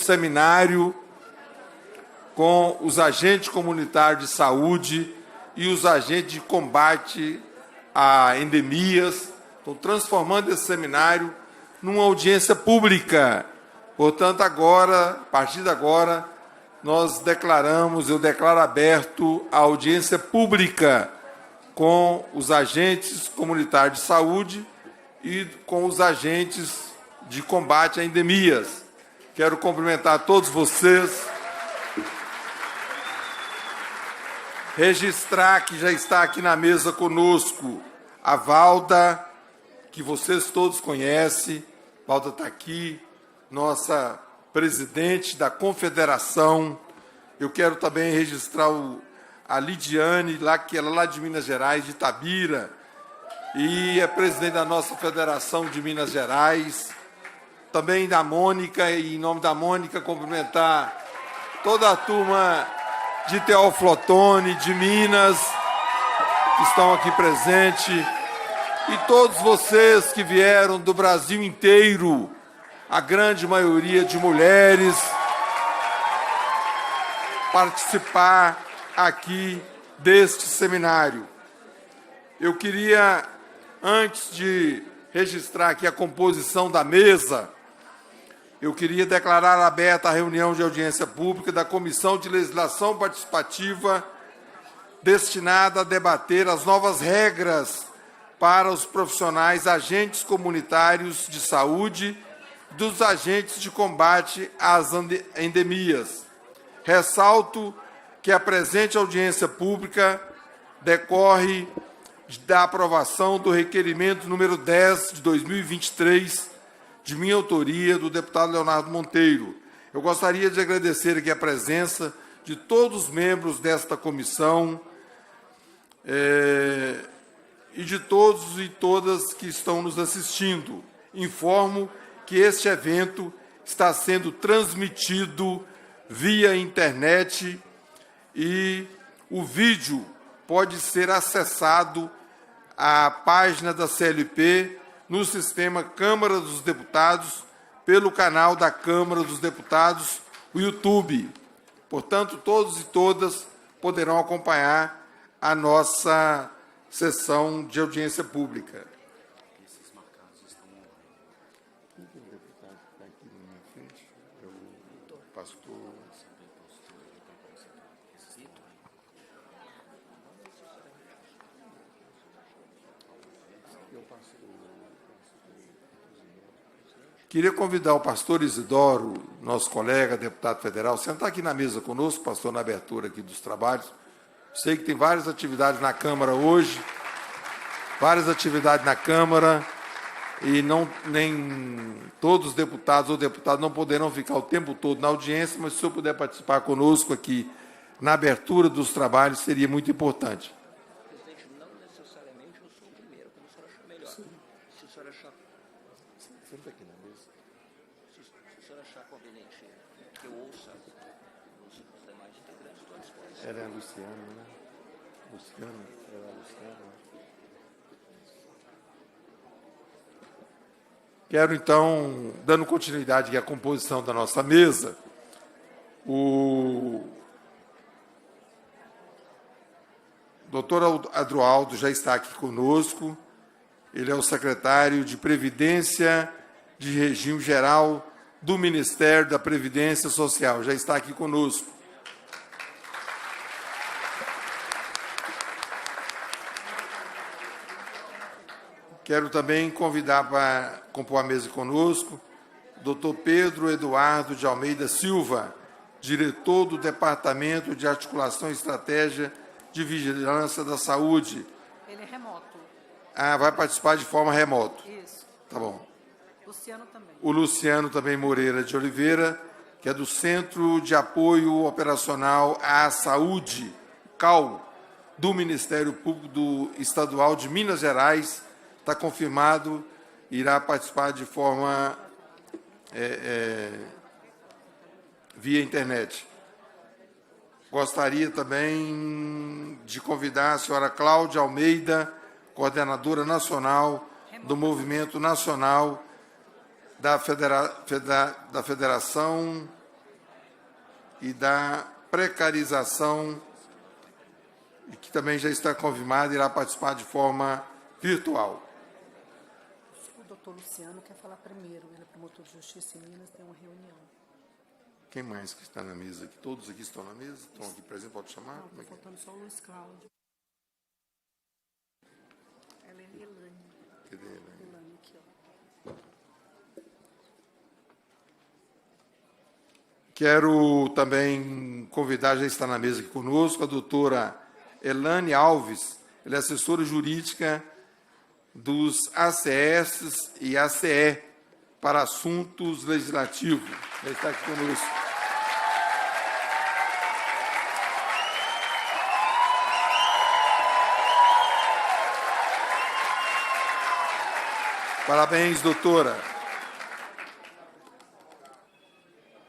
seminário com os agentes comunitários de saúde e os agentes de combate a endemias. Estou transformando esse seminário numa audiência pública. Portanto, agora, a partir de agora, eu declaro aberto a audiência pública com os agentes comunitários de saúde e com os agentes de combate a endemias. Quero cumprimentar todos vocês, registrar que já está aqui na mesa conosco a Valda, que vocês todos conhecem. Valda está aqui, nossa presidente da Confederação. Eu quero também registrar a Lidiane, que ela é lá de Minas Gerais, de Itabira, e é presidente da nossa Federação de Minas Gerais. Também da Mônica, e em nome da Mônica, cumprimentar toda a turma de Teófilo Otoni, de Minas, que estão aqui presentes, e todos vocês que vieram do Brasil inteiro, a grande maioria de mulheres, participar aqui deste seminário. Eu queria, antes de registrar aqui a composição da mesa, eu queria declarar aberta a reunião de audiência pública da Comissão de Legislação Participativa, destinada a debater as novas regras para os profissionais agentes comunitários de saúde dos agentes de combate às endemias. Ressalto que a presente audiência pública decorre da aprovação do requerimento número 10 de 2023, de minha autoria, do deputado Leonardo Monteiro. Eu gostaria de agradecer aqui a presença de todos os membros desta comissão e de todos e todas que estão nos assistindo. Informo que este evento está sendo transmitido via internet e o vídeo pode ser acessado à página da CLP no sistema Câmara dos Deputados, pelo canal da Câmara dos Deputados, o YouTube. Portanto, todos e todas poderão acompanhar a nossa sessão de audiência pública. Esses marcados estão online. O deputado que está aqui na minha frente é o pastor. Queria convidar o pastor Isidoro, nosso colega, deputado federal, sentar aqui na mesa conosco, pastor, na abertura aqui dos trabalhos. Sei que tem várias atividades na Câmara hoje, e nem todos os deputados ou deputadas não poderão ficar o tempo todo na audiência, mas se o senhor puder participar conosco aqui na abertura dos trabalhos, seria muito importante. Presidente, não necessariamente eu sou o primeiro, como o senhor achar melhor. Sim. Se o senhor achar... Senta aqui na mesa. Se o senhor achar conveniente que eu ouça os demais integrantes, estou à disposição. Era a Luciana, né? Era a Luciana. Quero, então, dando continuidade à composição da nossa mesa, o doutor Adroaldo já está aqui conosco. Ele é o secretário de Previdência de Regime Geral do Ministério da Previdência Social. Já está aqui conosco. Quero também convidar para compor a mesa conosco o doutor Pedro Eduardo de Almeida Silva, diretor do Departamento de Articulação e Estratégia de Vigilância da Saúde. Ele é remoto. Ah, vai participar de forma remota. Isso. Tá bom. Luciano também. O Luciano também Moreira de Oliveira, que é do Centro de Apoio Operacional à Saúde, CAU, do Ministério Público Estadual de Minas Gerais, está confirmado, irá participar de forma via internet. Gostaria também de convidar a senhora Cláudia Almeida, coordenadora nacional do Movimento Nacional da Federação e da precarização, e que também já está confirmado, irá participar de forma virtual. O doutor Luciano quer falar primeiro. Ele é promotor de justiça em Minas, tem uma reunião. Quem mais que está na mesa aqui? Todos aqui estão na mesa? Estão aqui presentes? Pode chamar? Não, Como é está que é? faltando só o Luiz Cláudio. Ela é Elane. Cadê ele? Elane aqui, ó. Quero também convidar, já está na mesa aqui conosco, a doutora Elane Alves. Ela é assessora jurídica dos ACS e ACE para assuntos legislativos. Ela está aqui conosco. Parabéns, doutora.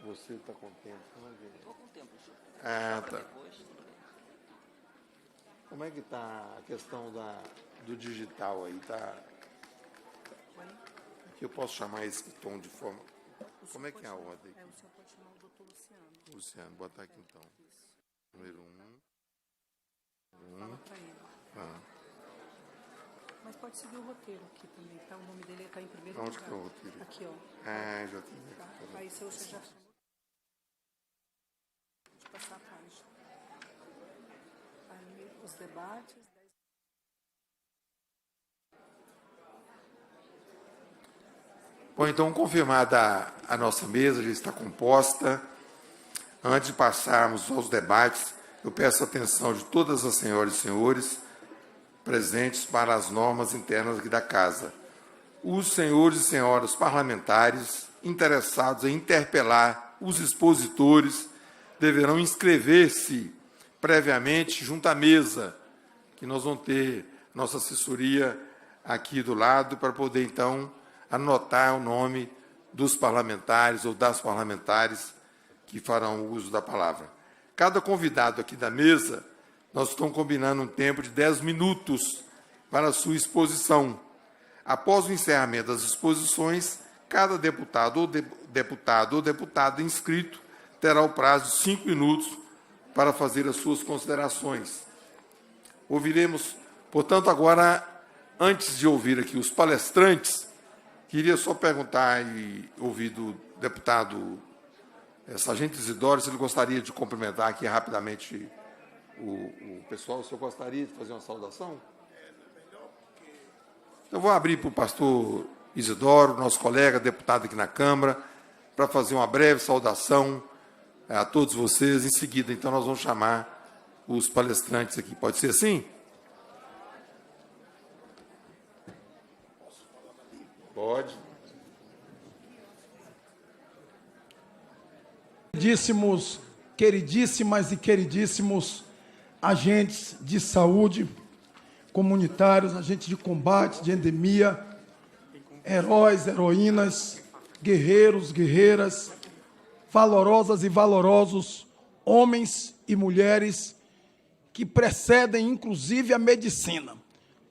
Você está com tempo? Estou com tempo, senhor. Ah, tá. Depois, tudo bem. Como é que está a questão do digital aí? Tá? Aqui eu posso chamar esse tom de forma... Como é que é a ordem O aqui? senhor pode chamar o doutor Luciano. Luciano, botar aqui então. Número 1. Fala para ele. Ah, Mas pode seguir o roteiro aqui também, tá? O nome dele está em primeiro onde lugar. que é o roteiro? Aqui, ó. Ah, já tem. Tá? Aí você já chamou. Deixa eu passar a página. Aí os debates. Bom, então, confirmada a nossa mesa, já está composta. Antes de passarmos aos debates, eu peço a atenção de todas as senhoras e senhores presentes para as normas internas aqui da Casa. Os senhores e senhoras parlamentares interessados em interpelar os expositores deverão inscrever-se previamente junto à mesa, que nós vamos ter nossa assessoria aqui do lado para poder, então, anotar o nome dos parlamentares ou das parlamentares que farão uso da palavra. Cada convidado aqui da mesa, nós estamos combinando um tempo de 10 minutos para a sua exposição. Após o encerramento das exposições, cada deputado ou deputada inscrito terá o prazo de 5 minutos para fazer as suas considerações. Ouviremos, portanto, agora, antes de ouvir aqui os palestrantes, queria só perguntar e ouvir do deputado Sargento Isidoro se ele gostaria de cumprimentar aqui rapidamente o pessoal. O senhor gostaria de fazer uma saudação? Então, vou abrir para o pastor Isidoro, nosso colega, deputado aqui na Câmara, para fazer uma breve saudação a todos vocês. Em seguida, então, nós vamos chamar os palestrantes aqui. Pode ser assim? Pode. Queridíssimas e queridíssimos agentes de saúde, comunitários, agentes de combate, de endemia, heróis, heroínas, guerreiros, guerreiras, valorosas e valorosos, homens e mulheres que precedem, inclusive, a medicina.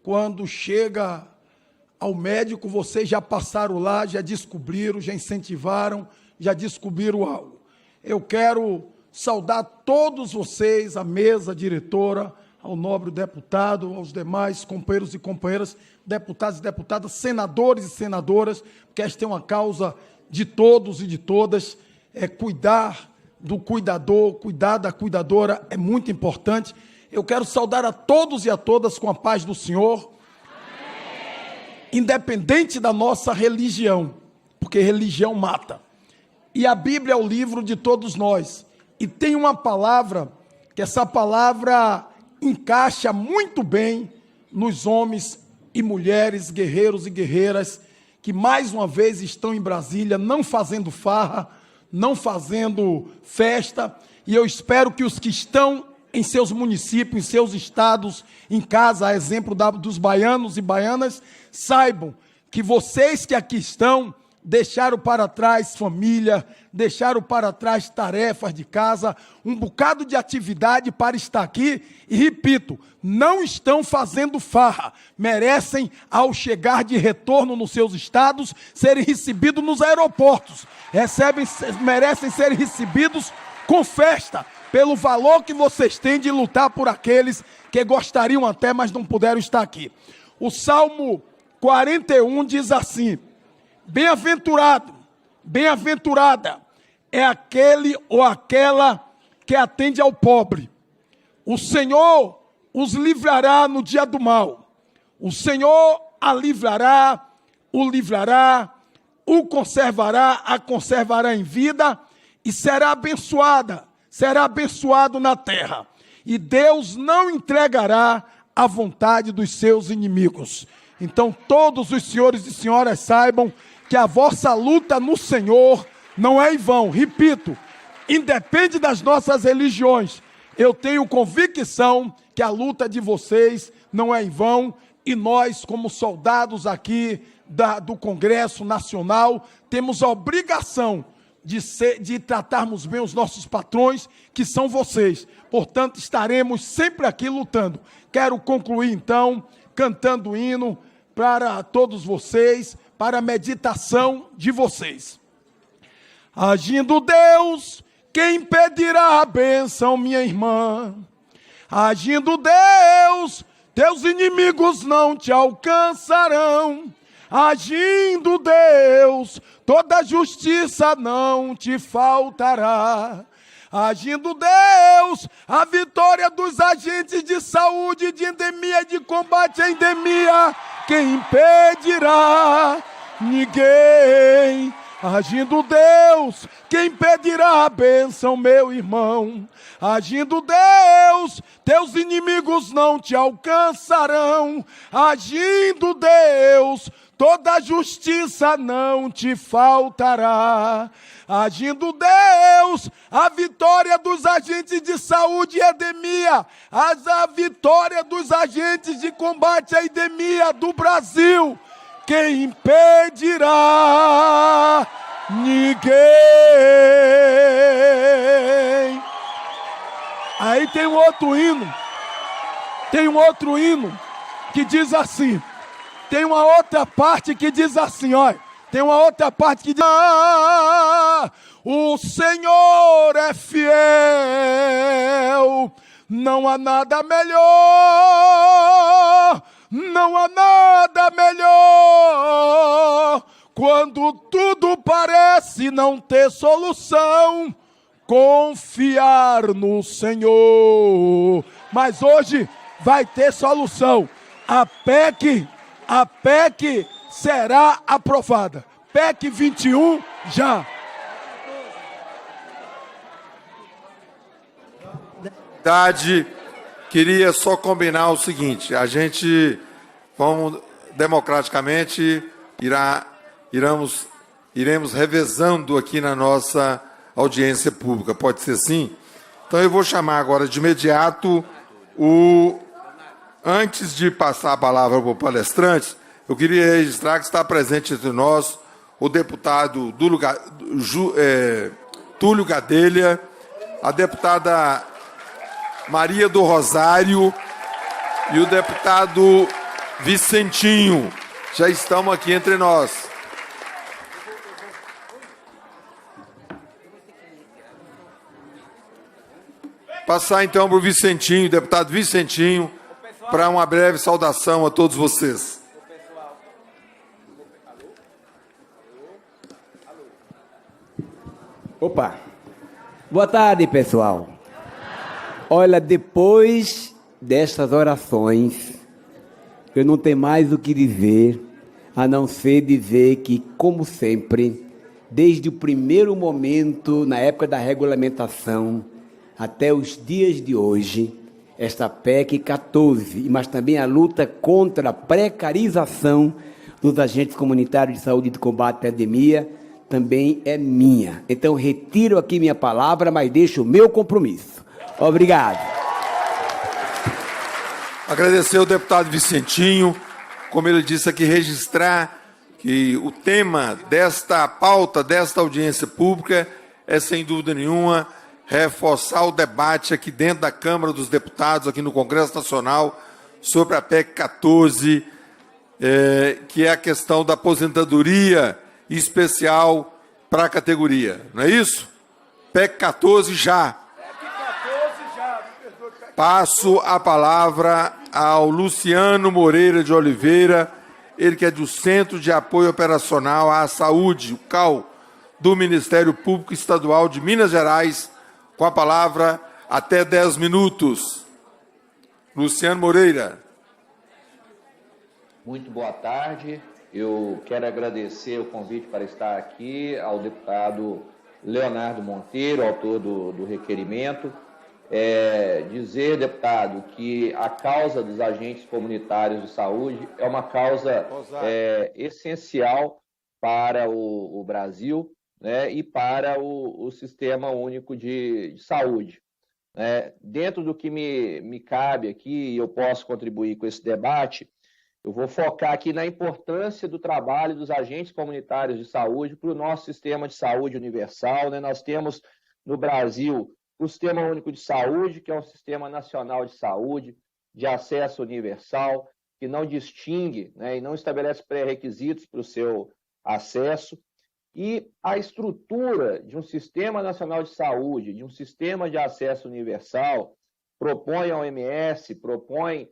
Quando chega ao médico, vocês já passaram lá, já descobriram, já incentivaram, já descobriram algo. Eu quero saudar todos vocês, a mesa diretora, ao nobre deputado, aos demais companheiros e companheiras, deputados e deputadas, senadores e senadoras, porque esta é uma causa de todos e de todas. Cuidar do cuidador, cuidar da cuidadora é muito importante. Eu quero saudar a todos e a todas com a paz do Senhor, independente da nossa religião, porque religião mata. E a Bíblia é o livro de todos nós. E tem uma palavra, que essa palavra encaixa muito bem nos homens e mulheres, guerreiros e guerreiras, que mais uma vez estão em Brasília, não fazendo farra, não fazendo festa. E eu espero que os que estão em seus municípios, em seus estados, em casa, a exemplo dos baianos e baianas, saibam que vocês que aqui estão deixaram para trás família, deixaram para trás tarefas de casa, um bocado de atividade para estar aqui e, repito, não estão fazendo farra, merecem, ao chegar de retorno nos seus estados, serem recebidos nos aeroportos, merecem ser recebidos com festa, pelo valor que vocês têm de lutar por aqueles que gostariam até, mas não puderam estar aqui. O Salmo 41 diz assim: bem-aventurado, bem-aventurada é aquele ou aquela que atende ao pobre. O Senhor os livrará no dia do mal. O Senhor a livrará, o livrará, o conservará, a conservará em vida e será abençoada, será abençoado na terra. E Deus não entregará à vontade dos seus inimigos. Então todos os senhores e senhoras saibam que a vossa luta no Senhor não é em vão. Repito, independe das nossas religiões, eu tenho convicção que a luta de vocês não é em vão, e nós, como soldados aqui do Congresso Nacional, temos a obrigação de tratarmos bem os nossos patrões, que são vocês. Portanto, estaremos sempre aqui lutando. Quero concluir, então, cantando o hino para todos vocês, para a meditação de vocês. Agindo Deus, quem impedirá a bênção, minha irmã? Agindo Deus, teus inimigos não te alcançarão. Agindo Deus, toda justiça não te faltará. Agindo Deus, a vitória dos agentes de saúde, de endemia, de combate à endemia, quem impedirá? Ninguém. Agindo Deus, quem impedirá a bênção, meu irmão? Agindo Deus, teus inimigos não te alcançarão. Agindo Deus, toda justiça não te faltará. Agindo Deus, a vitória dos agentes de saúde e endemia, a vitória dos agentes de combate à endemia do Brasil, quem impedirá? Ninguém. Aí tem um outro hino, que diz assim, tem uma outra parte que diz assim, olha, tem uma outra parte que diz: o Senhor é fiel, não há nada melhor, não há nada melhor, quando tudo parece não ter solução, confiar no Senhor. Mas hoje vai ter solução. A PEC será aprovada. PEC 21 já. Queria só combinar o seguinte: a gente, vamos democraticamente, iremos revezando aqui na nossa audiência pública. Pode ser assim? Então eu vou chamar agora de imediato antes de passar a palavra para o palestrante, eu queria registrar que está presente entre nós o deputado Túlio Gadelha, a deputada Maria do Rosário e o deputado Vicentinho. Já estão aqui entre nós. Passar então para o Vicentinho, deputado Vicentinho, para uma breve saudação a todos vocês. Opa! Boa tarde, pessoal. Olha, depois destas orações, eu não tenho mais o que dizer, a não ser dizer que, como sempre, desde o primeiro momento, na época da regulamentação, até os dias de hoje, esta PEC 14, mas também a luta contra a precarização dos agentes comunitários de saúde e de combate à pandemia, também é minha. Então, retiro aqui minha palavra, mas deixo o meu compromisso. Obrigado. Agradecer ao deputado Vicentinho, como ele disse aqui, registrar que o tema desta pauta, desta audiência pública, é, sem dúvida nenhuma, reforçar o debate aqui dentro da Câmara dos Deputados, aqui no Congresso Nacional, sobre a PEC 14, que é a questão da aposentadoria especial para a categoria. Não é isso? PEC 14 já. Passo a palavra ao Luciano Moreira de Oliveira, ele que é do Centro de Apoio Operacional à Saúde, o CAU, do Ministério Público Estadual de Minas Gerais, com a palavra até 10 minutos. Luciano Moreira. Muito boa tarde. Eu quero agradecer o convite para estar aqui ao deputado Leonardo Monteiro, autor do requerimento. Dizer, deputado, que a causa dos agentes comunitários de saúde é uma causa essencial para o Brasil, né, e para o Sistema Único de Saúde. Dentro do que me cabe aqui, e eu posso contribuir com esse debate, eu vou focar aqui na importância do trabalho dos agentes comunitários de saúde para o nosso sistema de saúde universal, né? Nós temos no Brasil o Sistema Único de Saúde, que é um sistema nacional de saúde, de acesso universal, que não distingue, né, e não estabelece pré-requisitos para o seu acesso. E a estrutura de um Sistema Nacional de Saúde, de um sistema de acesso universal, propõe a OMS, propõe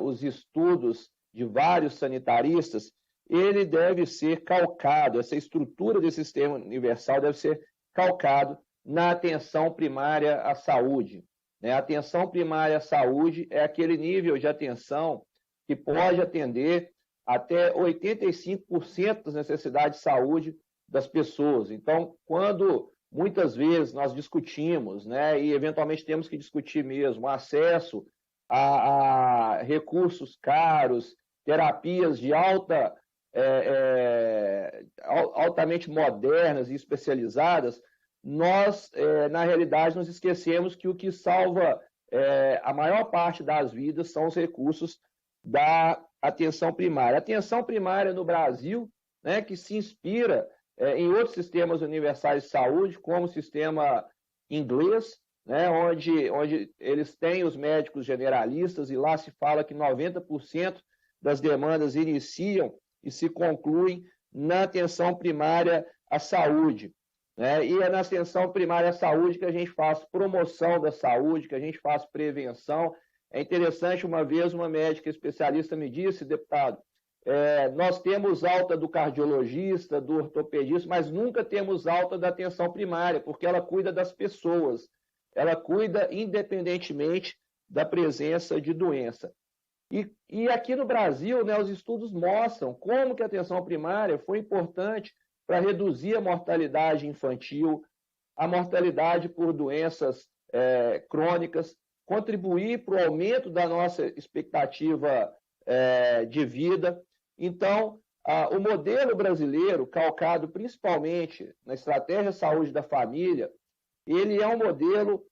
os estudos de vários sanitaristas, ele deve ser calcado, essa estrutura desse sistema universal deve ser calcado na atenção primária à saúde. A atenção primária à saúde é aquele nível de atenção que pode atender até 85% das necessidades de saúde das pessoas. Então, quando muitas vezes nós discutimos, né, e eventualmente temos que discutir mesmo, acesso a recursos caros, terapias de altamente modernas e especializadas, nós, na realidade, nos esquecemos que o que salva a maior parte das vidas são os recursos da atenção primária. A atenção primária no Brasil, né, que se inspira em outros sistemas universais de saúde, como o sistema inglês, né, onde eles têm os médicos generalistas, e lá se fala que 90% das demandas iniciam e se concluem na atenção primária à saúde. E é na atenção primária à saúde que a gente faz promoção da saúde, que a gente faz prevenção. É interessante, uma vez uma médica especialista me disse, deputado, nós temos alta do cardiologista, do ortopedista, mas nunca temos alta da atenção primária, porque ela cuida das pessoas, ela cuida independentemente da presença de doença. E aqui no Brasil, né, os estudos mostram como que a atenção primária foi importante para reduzir a mortalidade infantil, a mortalidade por doenças crônicas, contribuir para o aumento da nossa expectativa de vida. Então, o modelo brasileiro, calcado principalmente na estratégia saúde da família, ele é um modelo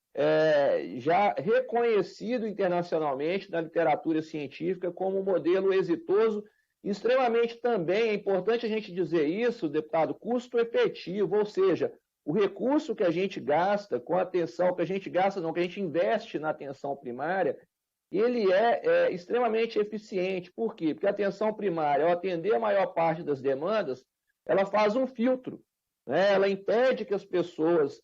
já reconhecido internacionalmente na literatura científica como um modelo exitoso, extremamente também, é importante a gente dizer isso, deputado, custo efetivo, ou seja, o recurso que a gente gasta com a atenção, que a gente investe na atenção primária, ele é extremamente eficiente. Por quê? Porque a atenção primária, ao atender a maior parte das demandas, ela faz um filtro, né? Ela impede que as pessoas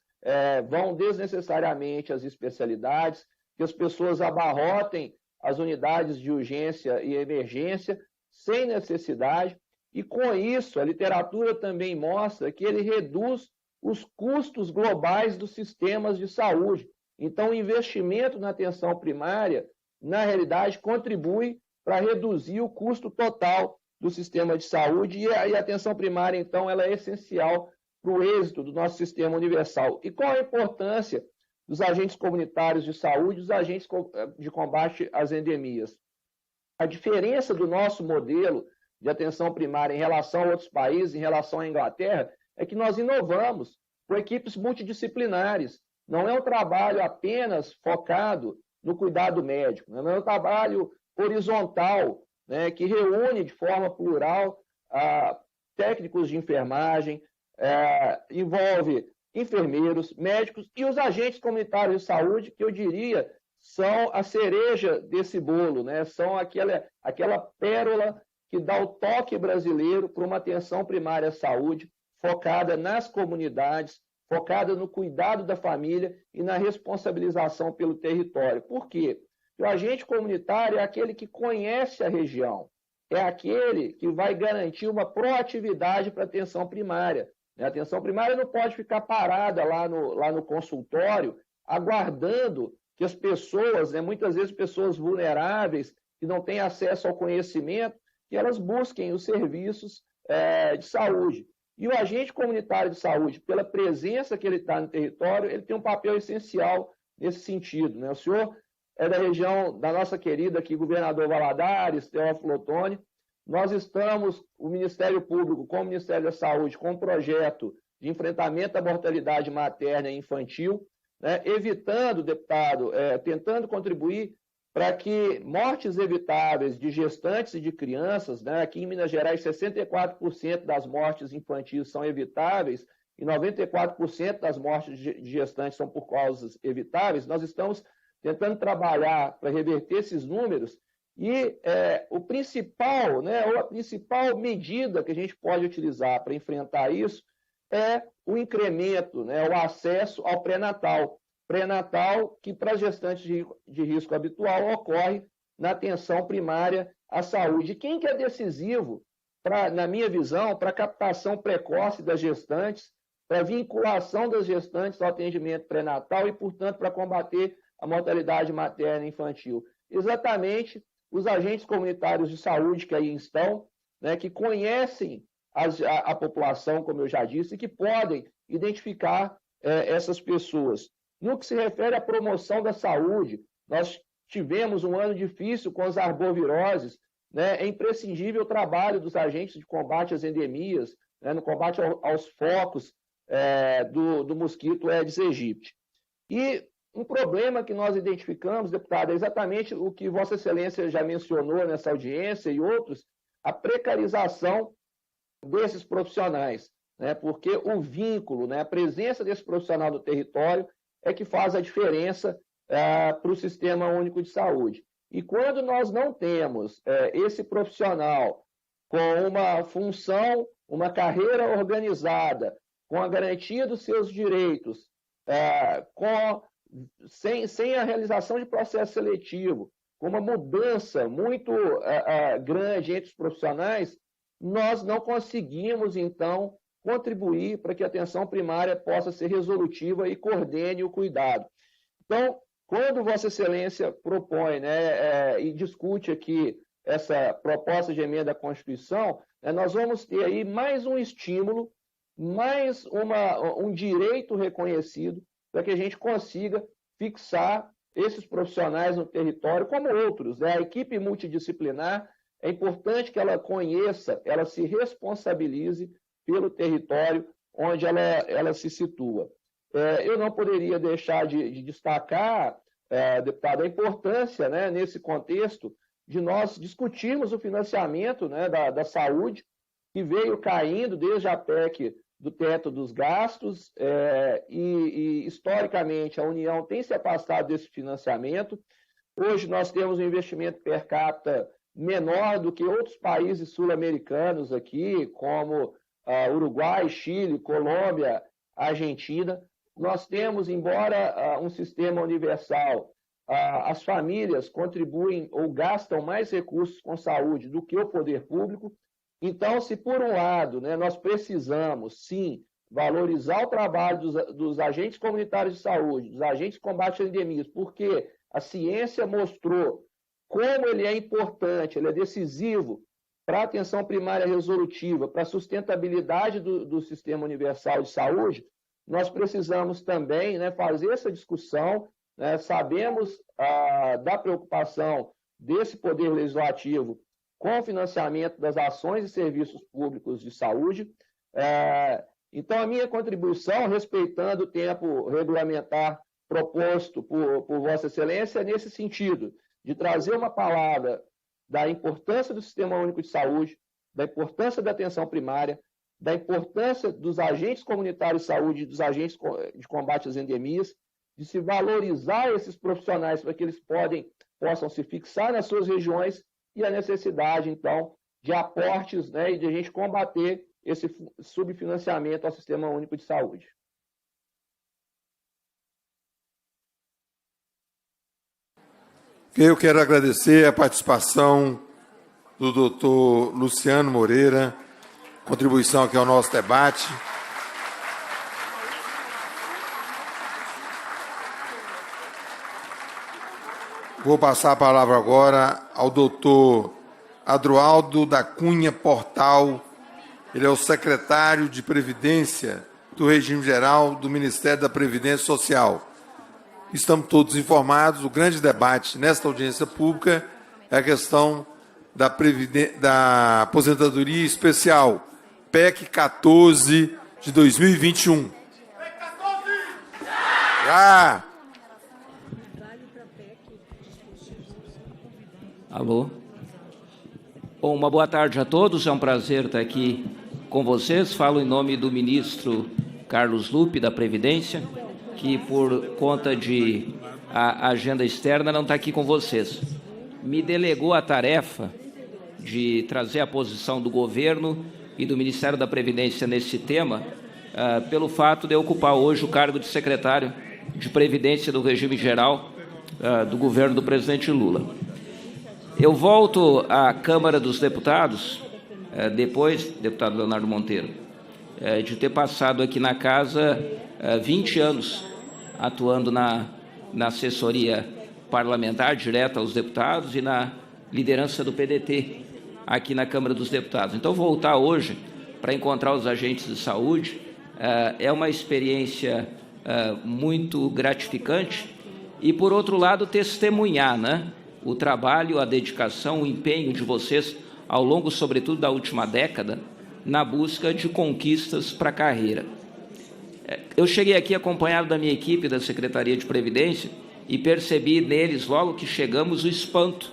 vão desnecessariamente às especialidades, que as pessoas abarrotem as unidades de urgência e emergência sem necessidade, e com isso a literatura também mostra que ele reduz os custos globais dos sistemas de saúde. Então, o investimento na atenção primária, na realidade, contribui para reduzir o custo total do sistema de saúde, e a atenção primária, então, ela é essencial para o êxito do nosso sistema universal. E qual a importância dos agentes comunitários de saúde, dos agentes de combate às endemias? A diferença do nosso modelo de atenção primária em relação a outros países, em relação à Inglaterra, é que nós inovamos com equipes multidisciplinares. Não é um trabalho apenas focado no cuidado médico, não é um trabalho horizontal, né, que reúne de forma plural técnicos de enfermagem, envolve enfermeiros, médicos e os agentes comunitários de saúde, que eu diria são a cereja desse bolo, né? São aquela pérola que dá o toque brasileiro para uma atenção primária à saúde focada nas comunidades, focada no cuidado da família e na responsabilização pelo território. Por quê? Porque o agente comunitário é aquele que conhece a região, é aquele que vai garantir uma proatividade para a atenção primária. A atenção primária não pode ficar parada lá no consultório, aguardando que as pessoas, muitas vezes pessoas vulneráveis, que não têm acesso ao conhecimento, que elas busquem os serviços de saúde. E o agente comunitário de saúde, pela presença que ele está no território, ele tem um papel essencial nesse sentido. O senhor é da região da nossa querida aqui, governador Valadares, Teófilo Otoni. Nós estamos, o Ministério Público, com o Ministério da Saúde, com um projeto de enfrentamento à mortalidade materna e infantil, evitando, deputado, tentando contribuir para que mortes evitáveis de gestantes e de crianças, aqui em Minas Gerais 64% das mortes infantis são evitáveis e 94% das mortes de gestantes são por causas evitáveis. Nós estamos tentando trabalhar para reverter esses números e a principal medida que a gente pode utilizar para enfrentar isso é o incremento, o acesso ao pré-natal. Pré-natal que para gestantes de risco habitual ocorre na atenção primária à saúde. E quem que é decisivo, na minha visão, para a captação precoce das gestantes, para a vinculação das gestantes ao atendimento pré-natal e, portanto, para combater a mortalidade materna e infantil? Exatamente os agentes comunitários de saúde que aí estão, que conhecem a população, como eu já disse, e que podem identificar essas pessoas. No que se refere à promoção da saúde, nós tivemos um ano difícil com as arboviroses, é imprescindível o trabalho dos agentes de combate às endemias, no combate aos focos do mosquito Aedes aegypti. E um problema que nós identificamos, deputado, é exatamente o que Vossa Excelência já mencionou nessa audiência e outros, a precarização desses profissionais, porque o vínculo, a presença desse profissional no território é que faz a diferença para o Sistema Único de Saúde. E quando nós não temos esse profissional com uma função, uma carreira organizada, com a garantia dos seus direitos, sem a realização de processo seletivo, com uma mudança muito grande entre os profissionais, nós não conseguimos, então, contribuir para que a atenção primária possa ser resolutiva e coordene o cuidado. Então, quando Vossa Excelência propõe e discute aqui essa proposta de emenda à Constituição, nós vamos ter aí mais um estímulo, mais um direito reconhecido para que a gente consiga fixar esses profissionais no território, como outros. A equipe multidisciplinar, é importante que ela conheça, ela se responsabilize pelo território onde ela se situa. Eu não poderia deixar de destacar, deputado, a importância, nesse contexto, de nós discutirmos o financiamento da saúde, que veio caindo desde a PEC do teto dos gastos, e historicamente a União tem se afastado desse financiamento. Hoje nós temos um investimento per capita menor do que outros países sul-americanos aqui, como Uruguai, Chile, Colômbia, Argentina. Nós temos, embora um sistema universal, as famílias contribuem ou gastam mais recursos com saúde do que o poder público. Então, se por um lado nós precisamos, sim, valorizar o trabalho dos agentes comunitários de saúde, dos agentes de combate a endemias, porque a ciência mostrou como ele é importante, ele é decisivo para a atenção primária resolutiva, para a sustentabilidade do Sistema Universal de Saúde, nós precisamos também fazer essa discussão. Sabemos da preocupação desse Poder Legislativo com o financiamento das ações e serviços públicos de saúde. Então, a minha contribuição, respeitando o tempo regulamentar proposto por Vossa Excelência, é nesse sentido, de trazer uma palavra da importância do Sistema Único de Saúde, da importância da atenção primária, da importância dos agentes comunitários de saúde e dos agentes de combate às endemias, de se valorizar esses profissionais para que eles possam se fixar nas suas regiões e a necessidade, então, de aportes e de a gente combater esse subfinanciamento ao Sistema Único de Saúde. Eu quero agradecer a participação do doutor Luciano Moreira, contribuição aqui ao nosso debate. Vou passar a palavra agora ao doutor Adroaldo da Cunha Portal. Ele é o secretário de Previdência do Regime Geral do Ministério da Previdência Social. Estamos todos informados, o grande debate nesta audiência pública é a questão da aposentadoria especial, PEC 14 de 2021. Já! Alô? Bom, uma boa tarde a todos, é um prazer estar aqui com vocês. Falo em nome do ministro Carlos Lupe, da Previdência, que por conta de a agenda externa não está aqui com vocês. Me delegou a tarefa de trazer a posição do governo e do Ministério da Previdência nesse tema, pelo fato de eu ocupar hoje o cargo de secretário de Previdência do Regime Geral do governo do presidente Lula. Eu volto à Câmara dos Deputados, depois, deputado Leonardo Monteiro, de ter passado aqui na casa 20 anos atuando na assessoria parlamentar direta aos deputados e na liderança do PDT aqui na Câmara dos Deputados. Então, voltar hoje para encontrar os agentes de saúde é uma experiência muito gratificante e, por outro lado, testemunhar, né, o trabalho, a dedicação, o empenho de vocês ao longo, sobretudo, da última década, na busca de conquistas para a carreira. Eu cheguei aqui acompanhado da minha equipe da Secretaria de Previdência e percebi neles, logo que chegamos, o espanto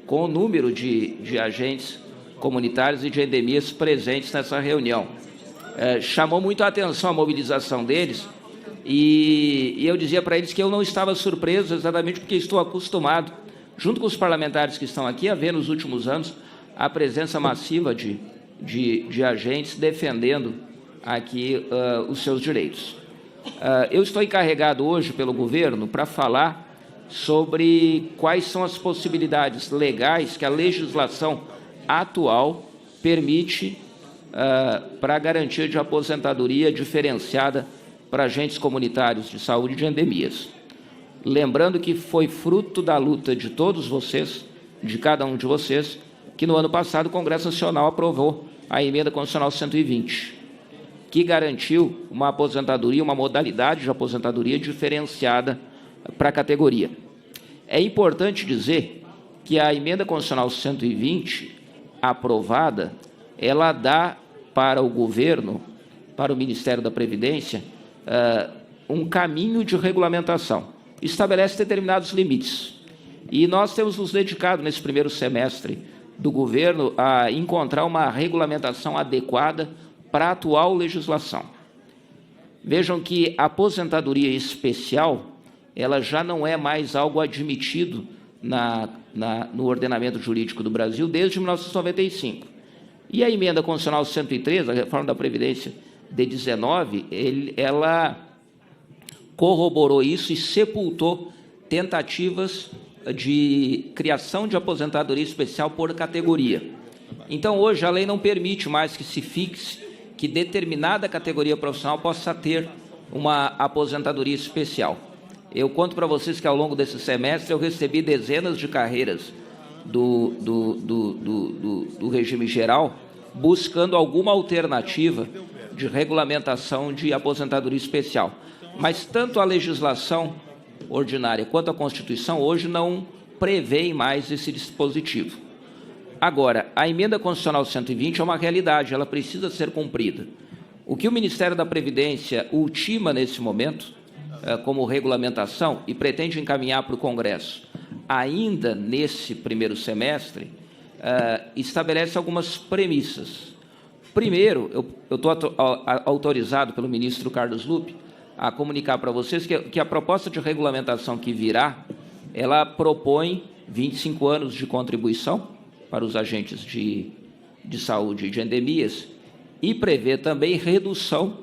com o número de agentes comunitários e de endemias presentes nessa reunião. Chamou muito a atenção a mobilização deles e eu dizia para eles que eu não estava surpreso exatamente porque estou acostumado, junto com os parlamentares que estão aqui, a ver nos últimos anos a presença massiva de agentes defendendo aqui os seus direitos. Eu estou encarregado hoje pelo governo para falar sobre quais são as possibilidades legais que a legislação atual permite para a garantia de aposentadoria diferenciada para agentes comunitários de saúde de endemias. Lembrando que foi fruto da luta de todos vocês, de cada um de vocês, que no ano passado o Congresso Nacional aprovou a Emenda Constitucional 120, que garantiu uma aposentadoria, uma modalidade de aposentadoria diferenciada para a categoria. É importante dizer que a Emenda Constitucional 120, aprovada, ela dá para o governo, para o Ministério da Previdência, um caminho de regulamentação. Estabelece determinados limites. E nós temos nos dedicado, nesse primeiro semestre do governo, a encontrar uma regulamentação adequada para a atual legislação. Vejam que a aposentadoria especial, ela já não é mais algo admitido no ordenamento jurídico do Brasil desde 1995. E a Emenda Constitucional 103, a reforma da Previdência de 19, ela corroborou isso e sepultou tentativas de criação de aposentadoria especial por categoria. Então, hoje, a lei não permite mais que se fixe que determinada categoria profissional possa ter uma aposentadoria especial. Eu conto para vocês que, ao longo desse semestre, eu recebi dezenas de carreiras do regime geral, buscando alguma alternativa de regulamentação de aposentadoria especial. Mas tanto a legislação ordinária quanto a Constituição hoje não prevêem mais esse dispositivo. Agora, a Emenda Constitucional 120 é uma realidade, ela precisa ser cumprida. O que o Ministério da Previdência ultima nesse momento, como regulamentação, e pretende encaminhar para o Congresso, ainda nesse primeiro semestre, estabelece algumas premissas. Primeiro, eu estou autorizado pelo ministro Carlos Lupe a comunicar para vocês que a proposta de regulamentação que virá, ela propõe 25 anos de contribuição para os agentes de saúde e de endemias e prevê também redução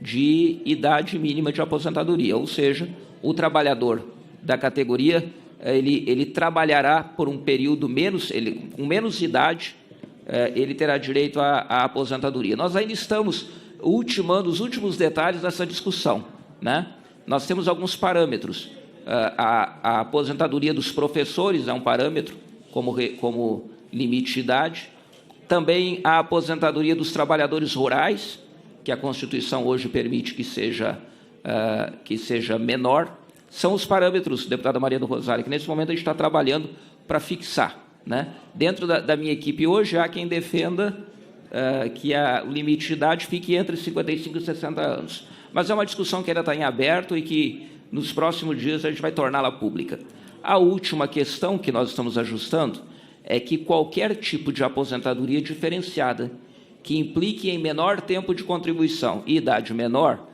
de idade mínima de aposentadoria, ou seja, o trabalhador da categoria ele trabalhará por um período com menos idade, ele terá direito à aposentadoria. Nós ainda estamos ultimando os últimos detalhes dessa discussão, né? Nós temos alguns parâmetros. A aposentadoria dos professores é um parâmetro como limite de idade. Também a aposentadoria dos trabalhadores rurais, que a Constituição hoje permite que seja menor. São os parâmetros, deputada Maria do Rosário, que nesse momento a gente está trabalhando para fixar, né? Dentro da minha equipe hoje, há quem defenda que o limite de idade fique entre 55 e 60 anos. Mas é uma discussão que ainda está em aberto e que, nos próximos dias, a gente vai torná-la pública. A última questão que nós estamos ajustando é que qualquer tipo de aposentadoria diferenciada que implique em menor tempo de contribuição e idade menor,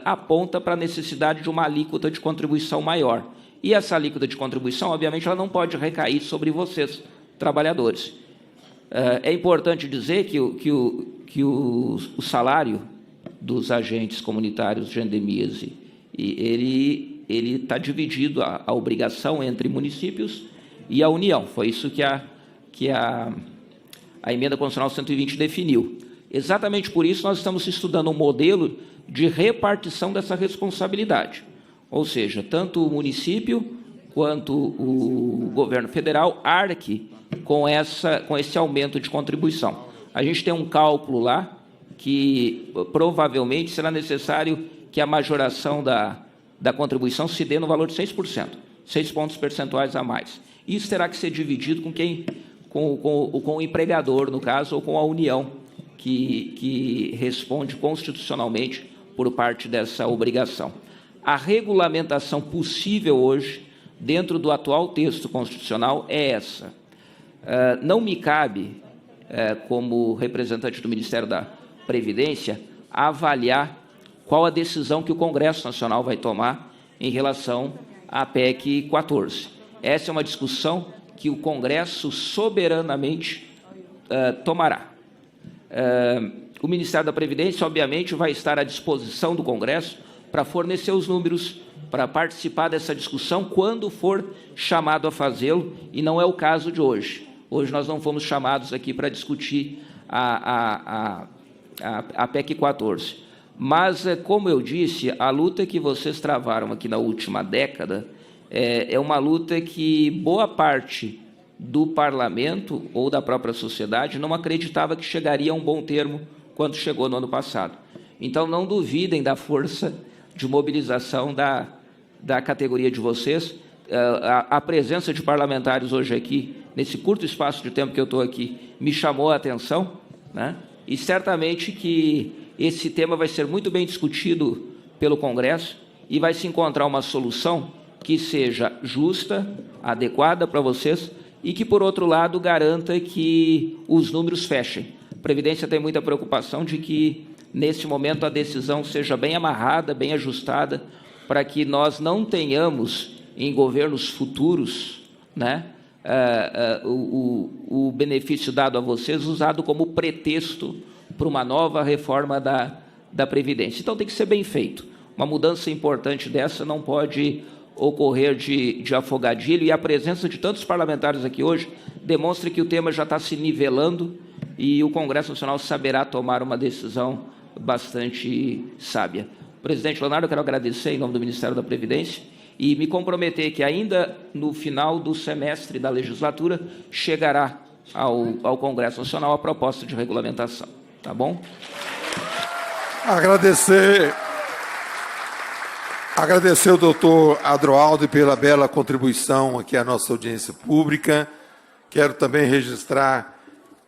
aponta para a necessidade de uma alíquota de contribuição maior. E essa alíquota de contribuição, obviamente, ela não pode recair sobre vocês, trabalhadores. É importante dizer que o salário dos agentes comunitários de endemias, ele está dividido, a obrigação entre municípios e a União. Foi isso que a Emenda Constitucional 120 definiu. Exatamente por isso nós estamos estudando um modelo de repartição dessa responsabilidade. Ou seja, tanto o município quanto o governo federal arque com esse aumento de contribuição. A gente tem um cálculo lá que provavelmente será necessário que a majoração da contribuição se dê no valor de 6%, 6 pontos percentuais a mais. Isso terá que ser dividido com o empregador, no caso, ou com a União, que responde constitucionalmente por parte dessa obrigação. A regulamentação possível hoje, dentro do atual texto constitucional, é essa. Não me cabe, como representante do Ministério da Previdência, avaliar qual a decisão que o Congresso Nacional vai tomar em relação à PEC 14. Essa é uma discussão que o Congresso soberanamente tomará. O Ministério da Previdência, obviamente, vai estar à disposição do Congresso para fornecer os números, para participar dessa discussão quando for chamado a fazê-lo, e não é o caso de hoje. Hoje nós não fomos chamados aqui para discutir a PEC 14. Mas, como eu disse, a luta que vocês travaram aqui na última década é uma luta que boa parte do parlamento ou da própria sociedade não acreditava que chegaria a um bom termo quando chegou no ano passado. Então, não duvidem da força de mobilização da categoria de vocês. A presença de parlamentares hoje aqui, nesse curto espaço de tempo que eu estou aqui, me chamou a atenção, né? E certamente que esse tema vai ser muito bem discutido pelo Congresso e vai se encontrar uma solução que seja justa, adequada para vocês e que, por outro lado, garanta que os números fechem. A Previdência tem muita preocupação de que, nesse momento, a decisão seja bem amarrada, bem ajustada, para que nós não tenhamos, em governos futuros, né, o benefício dado a vocês usado como pretexto para uma nova reforma da Previdência. Então, tem que ser bem feito. Uma mudança importante dessa não pode ocorrer de afogadilho, e a presença de tantos parlamentares aqui hoje demonstra que o tema já está se nivelando e o Congresso Nacional saberá tomar uma decisão bastante sábia. Presidente Leonardo, eu quero agradecer em nome do Ministério da Previdência e me comprometer que ainda no final do semestre da legislatura chegará ao Congresso Nacional a proposta de regulamentação. Tá bom? Agradecer ao doutor Adroaldo pela bela contribuição aqui à nossa audiência pública. Quero também registrar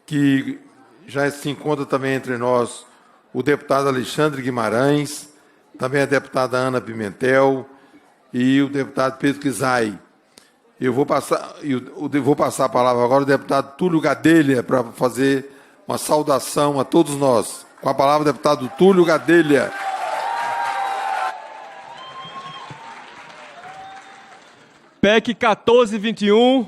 que já se encontra também entre nós o deputado Alexandre Guimarães, também a deputada Ana Pimentel e o deputado Pedro Kizai. Eu vou passar a palavra agora ao deputado Túlio Gadelha para fazer uma saudação a todos nós. Com a palavra, deputado Túlio Gadelha. PEC 1421.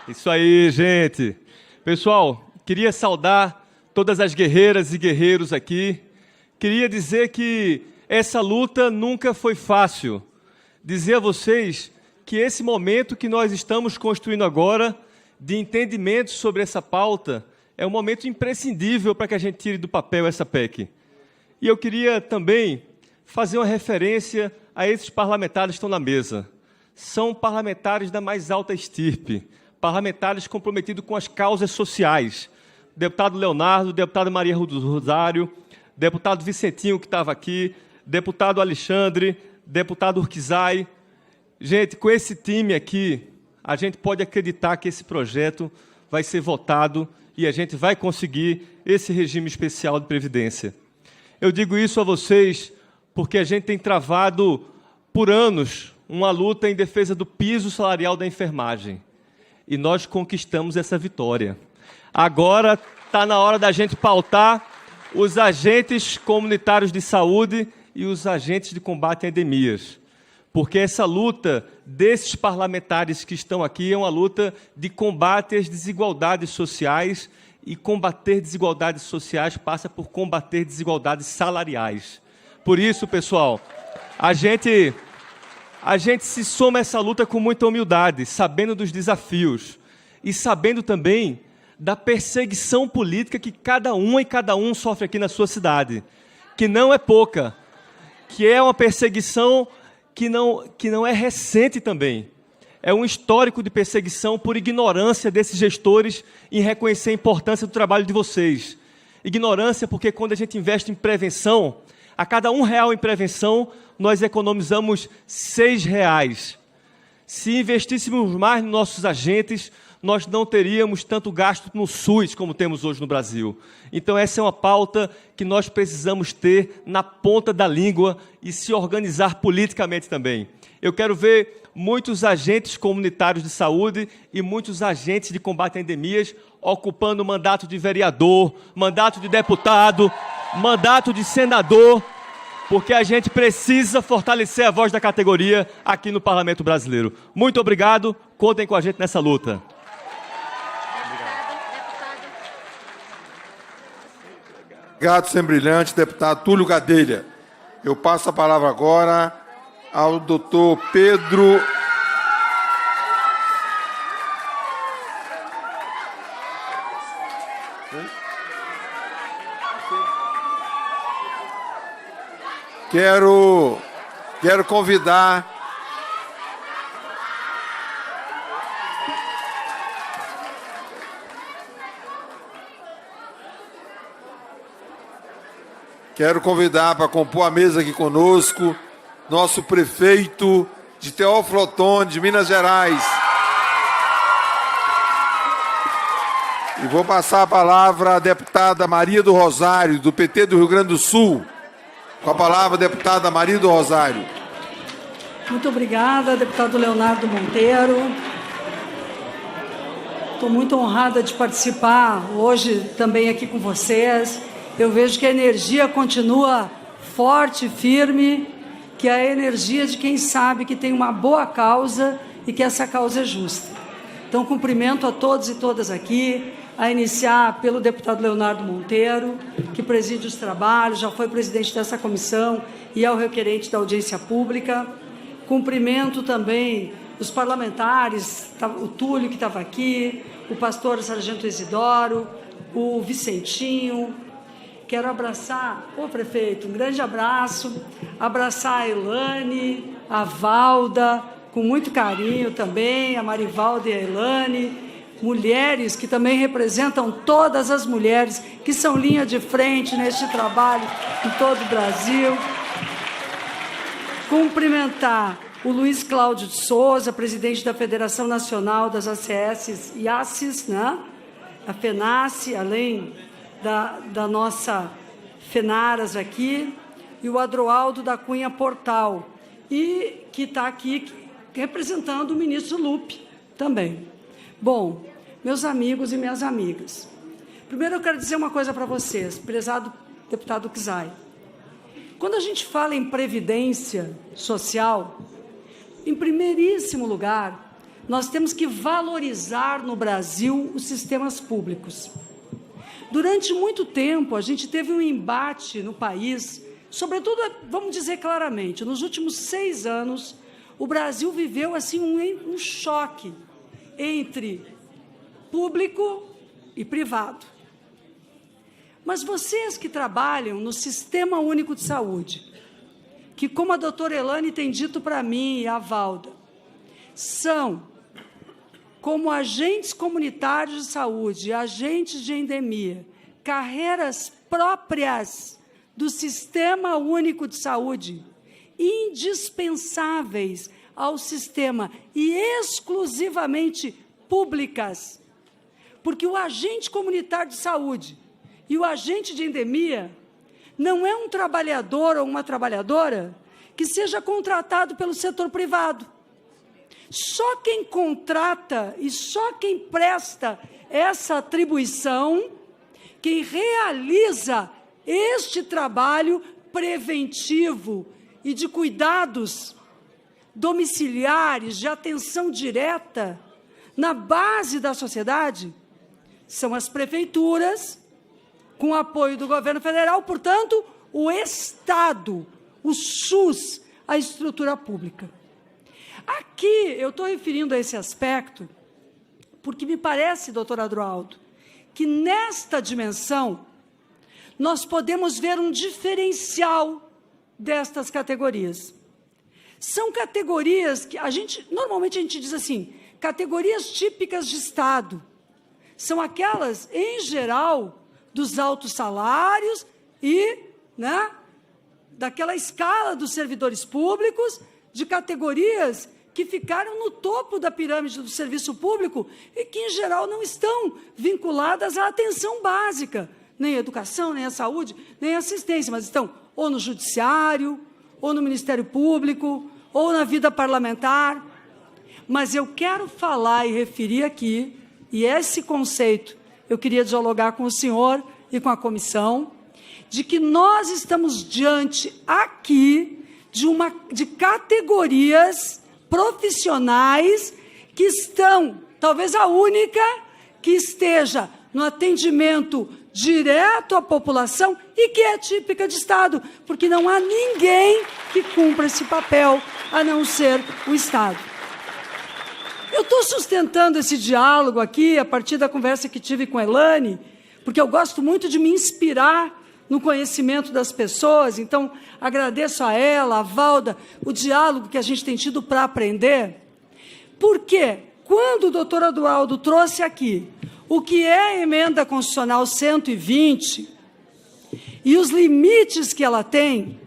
Isso aí, gente. Pessoal, queria saudar todas as guerreiras e guerreiros aqui. Queria dizer que essa luta nunca foi fácil. Dizer a vocês que esse momento que nós estamos construindo agora, de entendimento sobre essa pauta, é um momento imprescindível para que a gente tire do papel essa PEC. E eu queria também fazer uma referência a esses parlamentares que estão na mesa. São parlamentares da mais alta estirpe, parlamentares comprometidos com as causas sociais. Deputado Leonardo, deputada Maria do Rosário, deputado Vicentinho, que estava aqui, deputado Alexandre, deputado Urquizai. Gente, com esse time aqui, a gente pode acreditar que esse projeto vai ser votado e a gente vai conseguir esse regime especial de previdência. Eu digo isso a vocês porque a gente tem travado por anos uma luta em defesa do piso salarial da enfermagem. E nós conquistamos essa vitória. Agora está na hora da gente pautar os agentes comunitários de saúde e os agentes de combate a endemias. Porque essa luta desses parlamentares que estão aqui é uma luta de combate às desigualdades sociais, e combater desigualdades sociais passa por combater desigualdades salariais. Por isso, pessoal, a gente se soma a essa luta com muita humildade, sabendo dos desafios e sabendo também da perseguição política que cada um sofre aqui na sua cidade, que não é pouca, que é uma perseguição que não é recente também. É um histórico de perseguição por ignorância desses gestores em reconhecer a importância do trabalho de vocês. Ignorância porque quando a gente investe em prevenção, a cada R$1 em prevenção, nós economizamos R$6. Se investíssemos mais nos nossos agentes, nós não teríamos tanto gasto no SUS como temos hoje no Brasil. Então, essa é uma pauta que nós precisamos ter na ponta da língua e se organizar politicamente também. Eu quero ver muitos agentes comunitários de saúde e muitos agentes de combate a endemias ocupando mandato de vereador, mandato de deputado, mandato de senador, porque a gente precisa fortalecer a voz da categoria aqui no Parlamento Brasileiro. Muito obrigado, contem com a gente nessa luta. Obrigado, Sembrilhante, deputado Túlio Gadelha. Eu passo a palavra agora ao doutor Pedro... Quero convidar para compor a mesa aqui conosco nosso prefeito de Teófilo Otoni, de Minas Gerais. E vou passar a palavra à deputada Maria do Rosário, do PT do Rio Grande do Sul. Com a palavra, a deputada Maria do Rosário. Muito obrigada, deputado Leonardo Monteiro. Estou muito honrada de participar hoje também aqui com vocês. Eu vejo que a energia continua forte, firme, que é a energia de quem sabe que tem uma boa causa e que essa causa é justa. Então, cumprimento a todos e todas aqui, a iniciar pelo deputado Leonardo Monteiro, que preside os trabalhos, já foi presidente dessa comissão e é o requerente da audiência pública. Cumprimento também os parlamentares, o Túlio, que estava aqui, o pastor Sargento Isidoro, o Vicentinho. Quero abraçar, prefeito, um grande abraço, abraçar a Elane, a Valda, com muito carinho também, a Marivalda e a Elane, mulheres que também representam todas as mulheres que são linha de frente neste trabalho em todo o Brasil. Cumprimentar o Luiz Cláudio de Souza, presidente da Federação Nacional das ACS e ACES, né? A FENACE, além da nossa FENARAS aqui, e o Adroaldo da Cunha Portal, e que está aqui representando o ministro Lupe também. Bom, meus amigos e minhas amigas, primeiro eu quero dizer uma coisa para vocês, prezado deputado Urquizai. Quando a gente fala em previdência social, em primeiríssimo lugar, nós temos que valorizar no Brasil os sistemas públicos. Durante muito tempo, a gente teve um embate no país, sobretudo, vamos dizer claramente, nos últimos 6 anos, o Brasil viveu assim um choque entre público e privado. Mas vocês que trabalham no Sistema Único de Saúde, que, como a doutora Elane tem dito para mim e a Valda, são como agentes comunitários de saúde, agentes de endemia, carreiras próprias do Sistema Único de Saúde, indispensáveis ao sistema e exclusivamente públicas, porque o agente comunitário de saúde e o agente de endemia não é um trabalhador ou uma trabalhadora que seja contratado pelo setor privado. Só quem contrata e só quem presta essa atribuição, quem realiza este trabalho preventivo e de cuidados domiciliares, de atenção direta, na base da sociedade, são as prefeituras, com apoio do governo federal, portanto, o Estado, o SUS, a estrutura pública. Aqui, eu estou referindo a esse aspecto, porque me parece, doutor Adroaldo, que nesta dimensão, nós podemos ver um diferencial destas categorias. São categorias que normalmente a gente diz assim, categorias típicas de Estado. São aquelas, em geral, dos altos salários e, daquela escala dos servidores públicos, de categorias que ficaram no topo da pirâmide do serviço público e que, em geral, não estão vinculadas à atenção básica, nem à educação, nem à saúde, nem à assistência, mas estão ou no judiciário, ou no Ministério Público, ou na vida parlamentar. Mas eu quero falar e referir aqui, e esse conceito eu queria dialogar com o senhor e com a comissão, de que nós estamos diante aqui de categorias profissionais que estão, talvez a única, que esteja no atendimento direto à população e que é típica de Estado, porque não há ninguém que cumpra esse papel, a não ser o Estado. Eu estou sustentando esse diálogo aqui, a partir da conversa que tive com a Elane, porque eu gosto muito de me inspirar no conhecimento das pessoas, então agradeço a ela, a Valda, o diálogo que a gente tem tido para aprender, porque quando o doutor Adroaldo trouxe aqui o que é a Emenda Constitucional 120 e os limites que ela tem,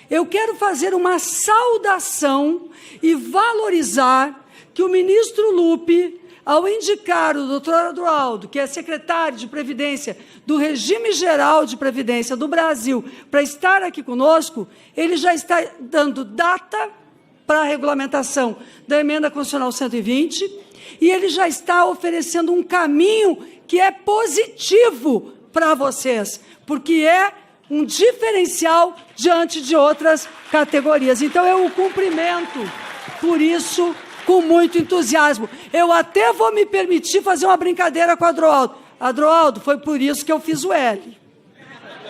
eu quero fazer uma saudação e valorizar que o ministro Lupi, ao indicar o doutor Adroaldo, que é secretário de Previdência do Regime Geral de Previdência do Brasil, para estar aqui conosco, ele já está dando data para a regulamentação da Emenda Constitucional 120 e ele já está oferecendo um caminho que é positivo para vocês, porque é um diferencial diante de outras categorias. Então, eu o cumprimento por isso, com muito entusiasmo. Eu até vou me permitir fazer uma brincadeira com o Adroaldo. Adroaldo, foi por isso que eu fiz o L.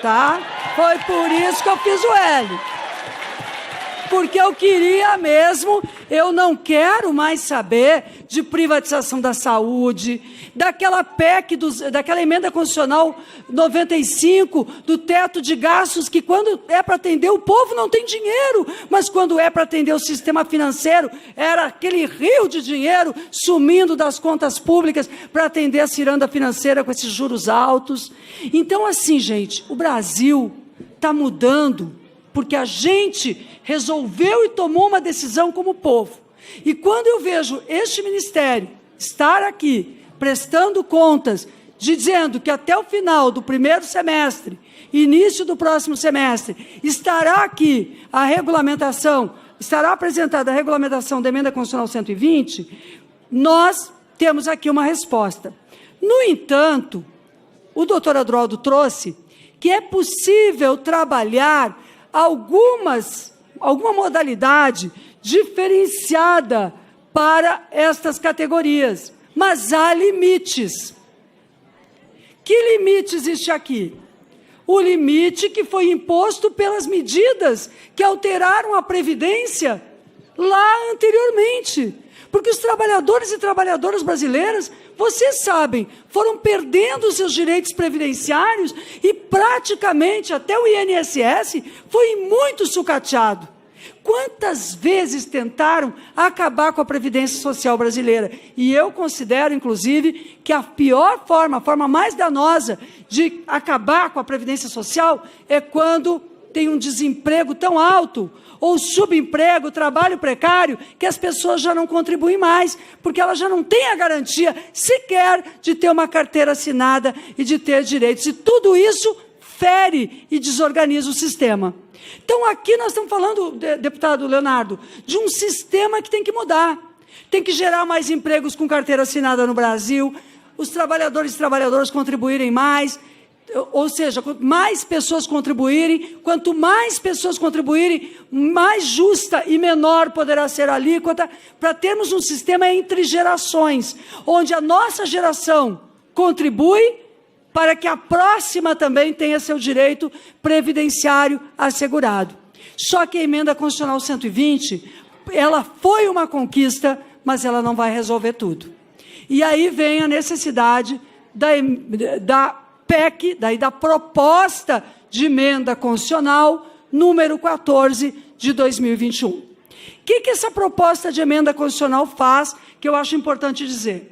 Tá? Foi por isso que eu fiz o L. Porque eu queria mesmo, eu não quero mais saber de privatização da saúde, daquela PEC, daquela Emenda Constitucional 95, do teto de gastos, que quando é para atender o povo não tem dinheiro, mas quando é para atender o sistema financeiro, era aquele rio de dinheiro sumindo das contas públicas para atender a ciranda financeira com esses juros altos. Então, assim, gente, o Brasil está mudando, porque a gente resolveu e tomou uma decisão como povo. E quando eu vejo este ministério estar aqui, prestando contas, dizendo que até o final do primeiro semestre, início do próximo semestre, estará aqui a regulamentação, estará apresentada a regulamentação da Emenda Constitucional 120, nós temos aqui uma resposta. No entanto, o doutor Adroaldo trouxe que é possível trabalhar alguma modalidade diferenciada para estas categorias, mas há limites. Que limite existe aqui? O limite que foi imposto pelas medidas que alteraram a Previdência lá anteriormente. Porque os trabalhadores e trabalhadoras brasileiras, vocês sabem, foram perdendo os seus direitos previdenciários e praticamente até o INSS foi muito sucateado. Quantas vezes tentaram acabar com a Previdência Social brasileira? E eu considero, inclusive, que a pior forma, a forma mais danosa de acabar com a Previdência Social é quando tem um desemprego tão alto, ou subemprego, trabalho precário, que as pessoas já não contribuem mais, porque elas já não têm a garantia sequer de ter uma carteira assinada e de ter direitos. E tudo isso fere e desorganiza o sistema. Então, aqui nós estamos falando, deputado Leonardo, de um sistema que tem que mudar. Tem que gerar mais empregos com carteira assinada no Brasil, os trabalhadores e trabalhadoras contribuírem mais, ou seja, quanto mais pessoas contribuírem, quanto mais pessoas contribuírem, mais justa e menor poderá ser a alíquota, para termos um sistema entre gerações, onde a nossa geração contribui para que a próxima também tenha seu direito previdenciário assegurado. Só que a Emenda Constitucional 120, ela foi uma conquista, mas ela não vai resolver tudo. E aí vem a necessidade da PEC, da proposta de emenda constitucional número 14 de 2021. O que essa proposta de emenda constitucional faz, que eu acho importante dizer?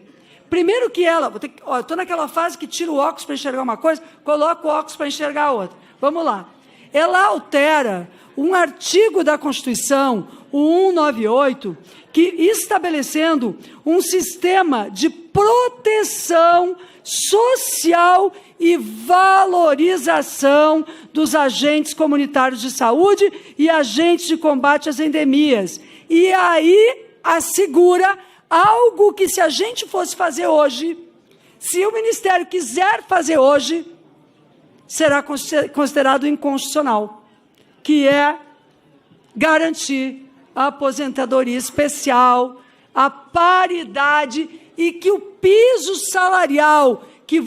Primeiro que ela, estou naquela fase que tiro o óculos para enxergar uma coisa, coloco o óculos para enxergar a outra. Vamos lá. Ela altera um artigo da Constituição, o 198, que estabelecendo um sistema de proteção social e valorização dos agentes comunitários de saúde e agentes de combate às endemias. E aí assegura algo que, se a gente fosse fazer hoje, se o Ministério quiser fazer hoje, será considerado inconstitucional, que é garantir a aposentadoria especial, a paridade e que o piso salarial que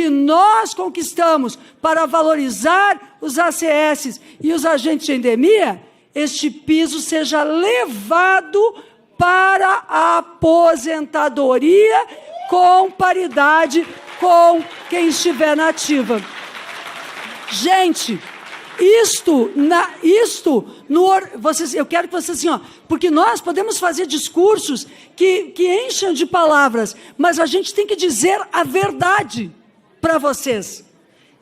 nós conquistamos para valorizar os ACS e os agentes de endemia, este piso seja levado para a aposentadoria com paridade com quem estiver na ativa. Gente, eu quero que vocês assim, porque nós podemos fazer discursos que enchem de palavras, mas a gente tem que dizer a verdade para vocês.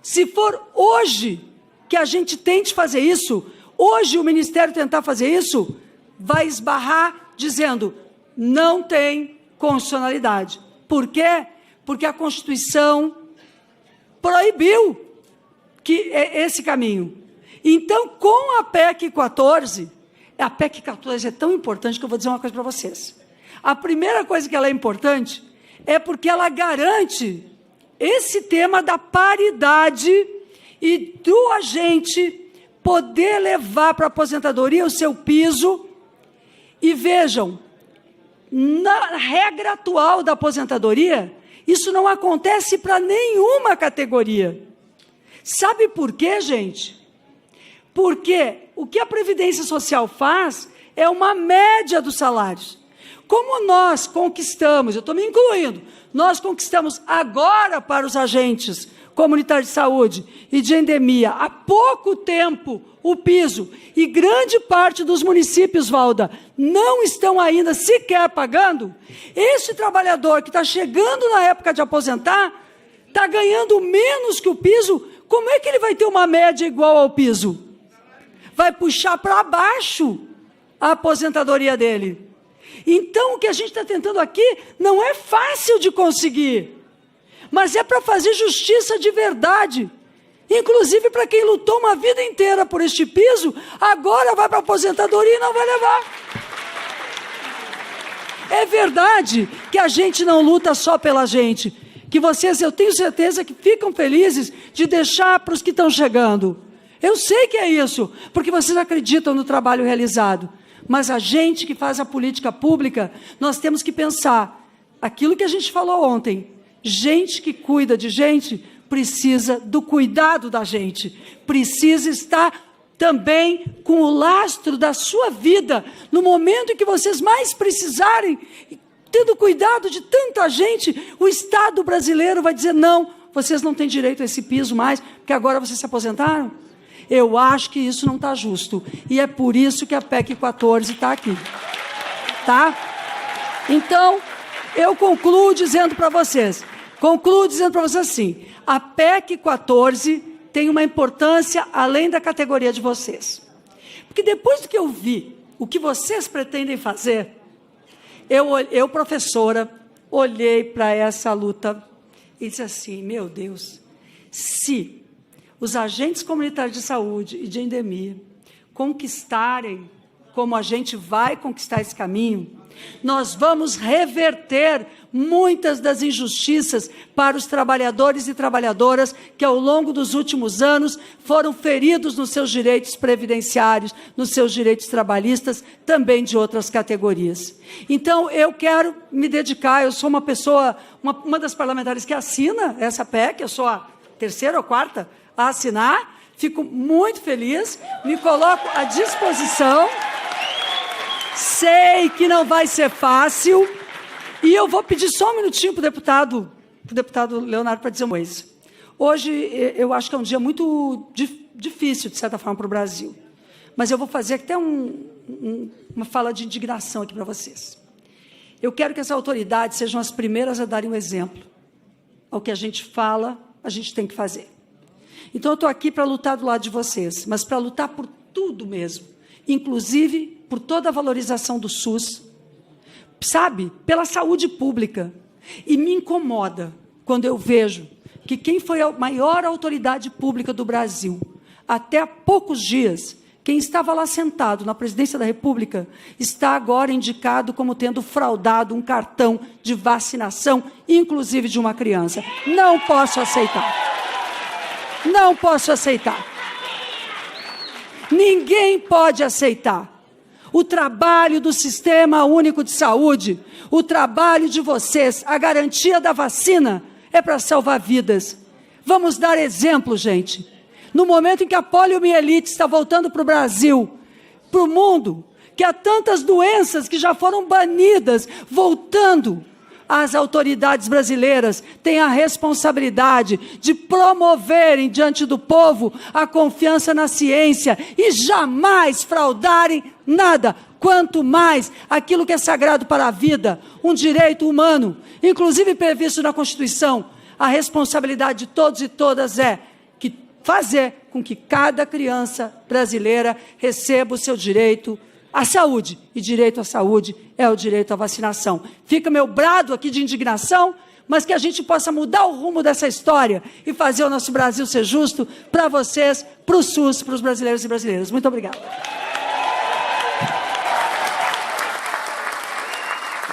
Se for hoje que a gente tente fazer isso, hoje o Ministério tentar fazer isso, vai esbarrar dizendo, não tem constitucionalidade. Por quê? Porque a Constituição proibiu esse caminho. Então, com a PEC 14, a PEC 14 é tão importante que eu vou dizer uma coisa para vocês. A primeira coisa que ela é importante é porque ela garante esse tema da paridade e do agente poder levar para a aposentadoria o seu piso. E vejam, na regra atual da aposentadoria, isso não acontece para nenhuma categoria. Sabe por quê, gente? Porque o que a Previdência Social faz é uma média dos salários. Como nós conquistamos, eu estou me incluindo, nós conquistamos agora para os agentes comunitários de saúde e de endemia, há pouco tempo, o piso, e grande parte dos municípios, Valda, não estão ainda sequer pagando, esse trabalhador que está chegando na época de aposentar, está ganhando menos que o piso, como é que ele vai ter uma média igual ao piso? Vai puxar para baixo a aposentadoria dele. Então, o que a gente está tentando aqui não é fácil de conseguir, mas é para fazer justiça de verdade. Inclusive para quem lutou uma vida inteira por este piso, agora vai para a aposentadoria e não vai levar. É verdade que a gente não luta só pela gente, que vocês, eu tenho certeza que ficam felizes de deixar para os que estão chegando. Eu sei que é isso, porque vocês acreditam no trabalho realizado. Mas a gente que faz a política pública, nós temos que pensar aquilo que a gente falou ontem. Gente que cuida de gente precisa do cuidado da gente, precisa estar também com o lastro da sua vida, no momento em que vocês mais precisarem, tendo cuidado de tanta gente, o Estado brasileiro vai dizer, não, vocês não têm direito a esse piso mais, porque agora vocês se aposentaram. Eu acho que isso não está justo, e é por isso que a PEC 14 está aqui. Tá? Então, eu concluo dizendo para vocês assim, a PEC 14 tem uma importância além da categoria de vocês. Porque depois do que eu vi, o que vocês pretendem fazer, eu professora, olhei para essa luta e disse assim, meu Deus, se os agentes comunitários de saúde e de endemia conquistarem, como a gente vai conquistar esse caminho, nós vamos reverter muitas das injustiças para os trabalhadores e trabalhadoras que ao longo dos últimos anos foram feridos nos seus direitos previdenciários, nos seus direitos trabalhistas, também de outras categorias. Então, eu quero me dedicar, eu sou uma pessoa, uma das parlamentares que assina essa PEC, eu sou a terceira ou quarta a assinar, fico muito feliz, me coloco à disposição. Sei que não vai ser fácil, e eu vou pedir só um minutinho para o deputado Leonardo para dizer uma coisa. Hoje, eu acho que é um dia muito difícil, de certa forma, para o Brasil. Mas eu vou fazer até uma fala de indignação aqui para vocês. Eu quero que as autoridades sejam as primeiras a darem um exemplo. Ao que a gente fala, a gente tem que fazer. Então, eu estou aqui para lutar do lado de vocês, mas para lutar por tudo mesmo, inclusive por toda a valorização do SUS, sabe, pela saúde pública. E me incomoda quando eu vejo que quem foi a maior autoridade pública do Brasil, até há poucos dias, quem estava lá sentado na presidência da República, está agora indicado como tendo fraudado um cartão de vacinação, inclusive de uma criança. Não posso aceitar. Não posso aceitar. Ninguém pode aceitar. O trabalho do Sistema Único de Saúde, o trabalho de vocês, a garantia da vacina é para salvar vidas. Vamos dar exemplo, gente. No momento em que a poliomielite está voltando para o Brasil, para o mundo, que há tantas doenças que já foram banidas, voltando, as autoridades brasileiras têm a responsabilidade de promoverem diante do povo a confiança na ciência e jamais fraudarem nada, quanto mais aquilo que é sagrado para a vida, um direito humano, inclusive previsto na Constituição. A responsabilidade de todos e todas é que fazer com que cada criança brasileira receba o seu direito à saúde, e direito à saúde é o direito à vacinação. Fica meu brado aqui de indignação, mas que a gente possa mudar o rumo dessa história e fazer o nosso Brasil ser justo para vocês, para o SUS, para os brasileiros e brasileiras. Muito obrigada.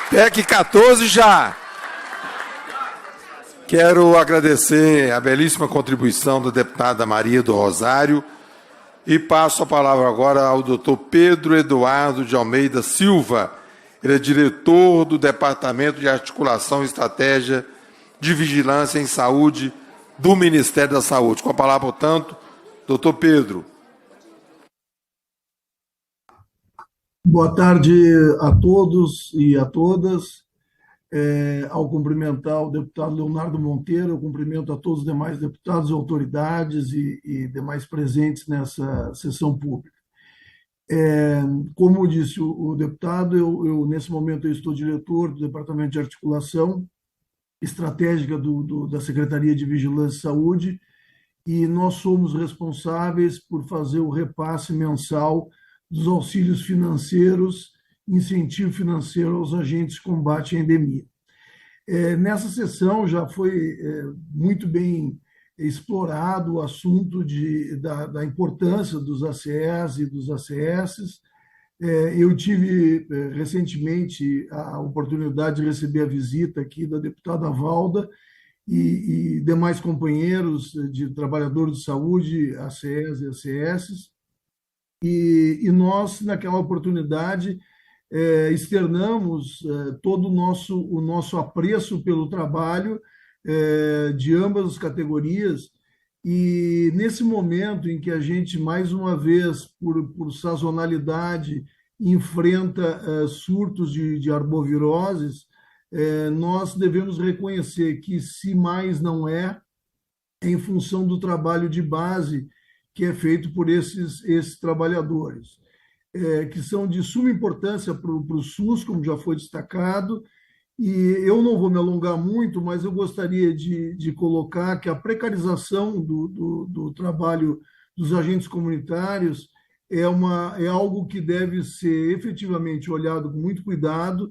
PEC 14 já. Quero agradecer a belíssima contribuição da deputada Maria do Rosário e passo a palavra agora ao doutor Pedro Eduardo de Almeida Silva. Ele é diretor do Departamento de Articulação e Estratégia de Vigilância em Saúde do Ministério da Saúde. Com a palavra, portanto, doutor Pedro. Boa tarde a todos e a todas. Ao cumprimentar o deputado Leonardo Monteiro, eu cumprimento a todos os demais deputados, autoridades e demais presentes nessa sessão pública. Como disse o deputado, nesse momento eu estou diretor do Departamento de Articulação Estratégica da Secretaria de Vigilância e Saúde, e nós somos responsáveis por fazer o repasse mensal dos auxílios financeiros, incentivo financeiro aos agentes de combate à endemia. Nessa sessão já foi muito bem explorado o assunto da importância dos ACEs e dos ACS. Eu tive recentemente a oportunidade de receber a visita aqui da deputada Valda e demais companheiros de trabalhadores de saúde, ACEs e ACS, e nós, naquela oportunidade, externamos todo o nosso apreço pelo trabalho de ambas as categorias E nesse momento em que a gente, mais uma vez, por sazonalidade, enfrenta surtos de arboviroses, nós devemos reconhecer que, se mais não é, em função do trabalho de base que é feito por esses trabalhadores, que são de suma importância para o SUS, como já foi destacado. E eu não vou me alongar muito, mas eu gostaria de colocar que a precarização do trabalho dos agentes comunitários é algo que deve ser efetivamente olhado com muito cuidado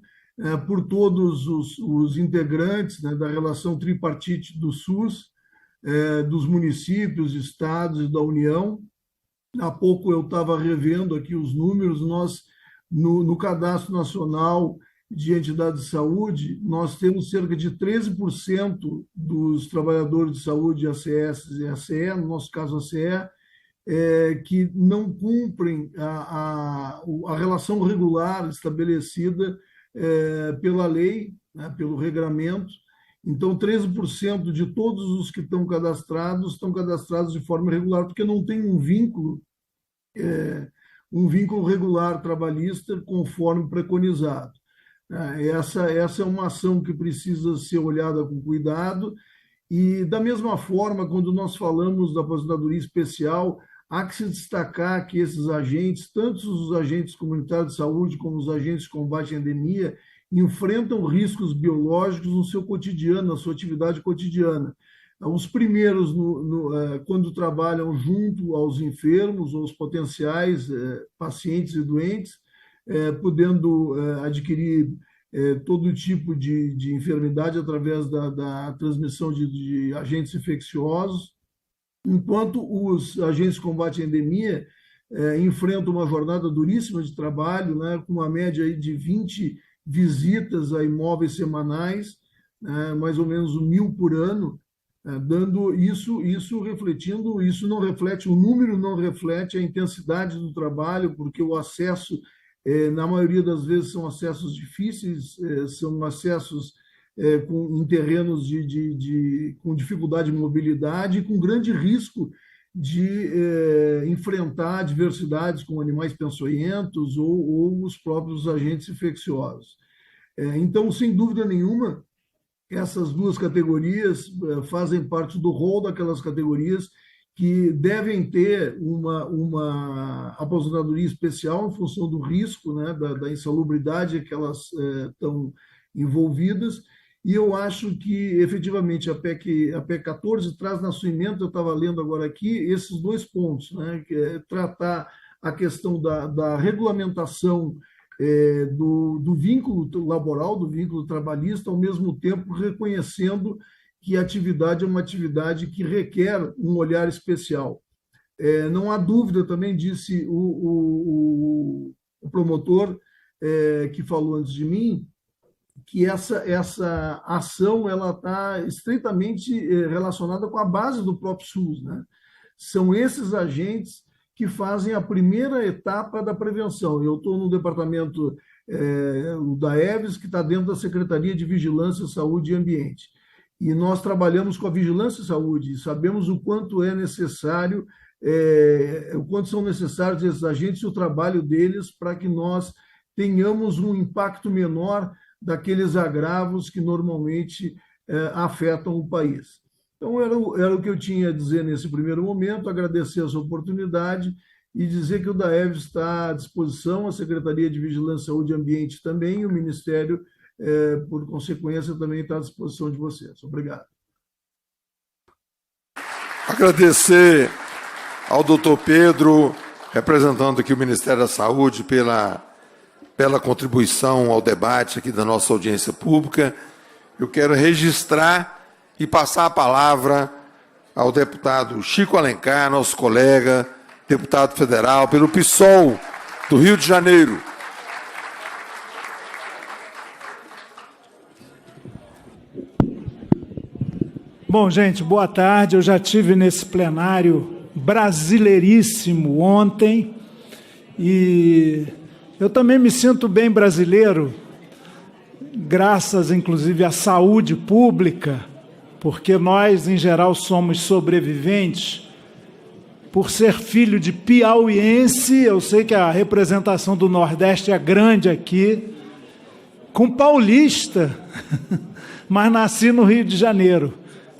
por todos os integrantes, né, da relação tripartite do SUS, dos municípios, estados e da União. Há pouco eu estava revendo aqui os números. Nós, no Cadastro Nacional de Entidades de Saúde, nós temos cerca de 13% dos trabalhadores de saúde, ACS e ACE, no nosso caso ACE, que não cumprem a relação regular estabelecida pela lei, né, pelo regramento. Então, 13% de todos os que estão cadastrados de forma irregular, porque não tem um vínculo regular trabalhista conforme preconizado. Essa é uma ação que precisa ser olhada com cuidado. E, da mesma forma, quando nós falamos da aposentadoria especial, há que se destacar que esses agentes, tanto os agentes comunitários de saúde como os agentes de combate à endemia, enfrentam riscos biológicos no seu cotidiano, na sua atividade cotidiana. Os primeiros, quando trabalham junto aos enfermos, aos potenciais pacientes e doentes, podendo adquirir todo tipo de enfermidade através da transmissão de agentes infecciosos, enquanto os agentes de combate à endemia enfrentam uma jornada duríssima de trabalho, né, com uma média aí de 20 visitas a imóveis semanais, mais ou menos 1.000 por ano, dando isso refletindo, isso não reflete, o número não reflete a intensidade do trabalho, porque o acesso, na maioria das vezes, são acessos difíceis, são acessos em terrenos com dificuldade de mobilidade e com grande risco de enfrentar adversidades com animais peçonhentos ou os próprios agentes infecciosos. Então, sem dúvida nenhuma, essas duas categorias fazem parte do rol daquelas categorias que devem ter uma aposentadoria especial em função do risco, né, da insalubridade que elas estão envolvidas. E eu acho que, efetivamente, a PEC 14 traz na sua emenda, eu estava lendo agora aqui, esses dois pontos, né, que é tratar a questão da regulamentação do vínculo laboral, do vínculo trabalhista, ao mesmo tempo reconhecendo que a atividade é uma atividade que requer um olhar especial. Não há dúvida, também disse o promotor que falou antes de mim, que essa ação ela está estritamente relacionada com a base do próprio SUS, né? São esses agentes que fazem a primeira etapa da prevenção. Eu estou no departamento da EVES, que está dentro da Secretaria de Vigilância, Saúde e Ambiente. E nós trabalhamos com a vigilância e saúde, e sabemos o quanto é necessário, o quanto são necessários esses agentes e o trabalho deles para que nós tenhamos um impacto menor daqueles agravos que normalmente afetam o país. Então, era o que eu tinha a dizer nesse primeiro momento, agradecer essa oportunidade e dizer que o DAEVES está à disposição, a Secretaria de Vigilância, Saúde e Ambiente também, e o Ministério, por consequência, também está à disposição de vocês. Obrigado. Agradecer ao doutor Pedro, representando aqui o Ministério da Saúde, pela contribuição ao debate aqui da nossa audiência pública. Eu quero registrar e passar a palavra ao deputado Chico Alencar, nosso colega, deputado federal, pelo PSOL do Rio de Janeiro. Bom, gente, boa tarde. Eu já estive nesse plenário brasileiríssimo ontem e eu também me sinto bem brasileiro, graças, inclusive, à saúde pública, porque nós, em geral, somos sobreviventes. Por ser filho de piauiense, eu sei que a representação do Nordeste é grande aqui, com paulista, mas nasci no Rio de Janeiro,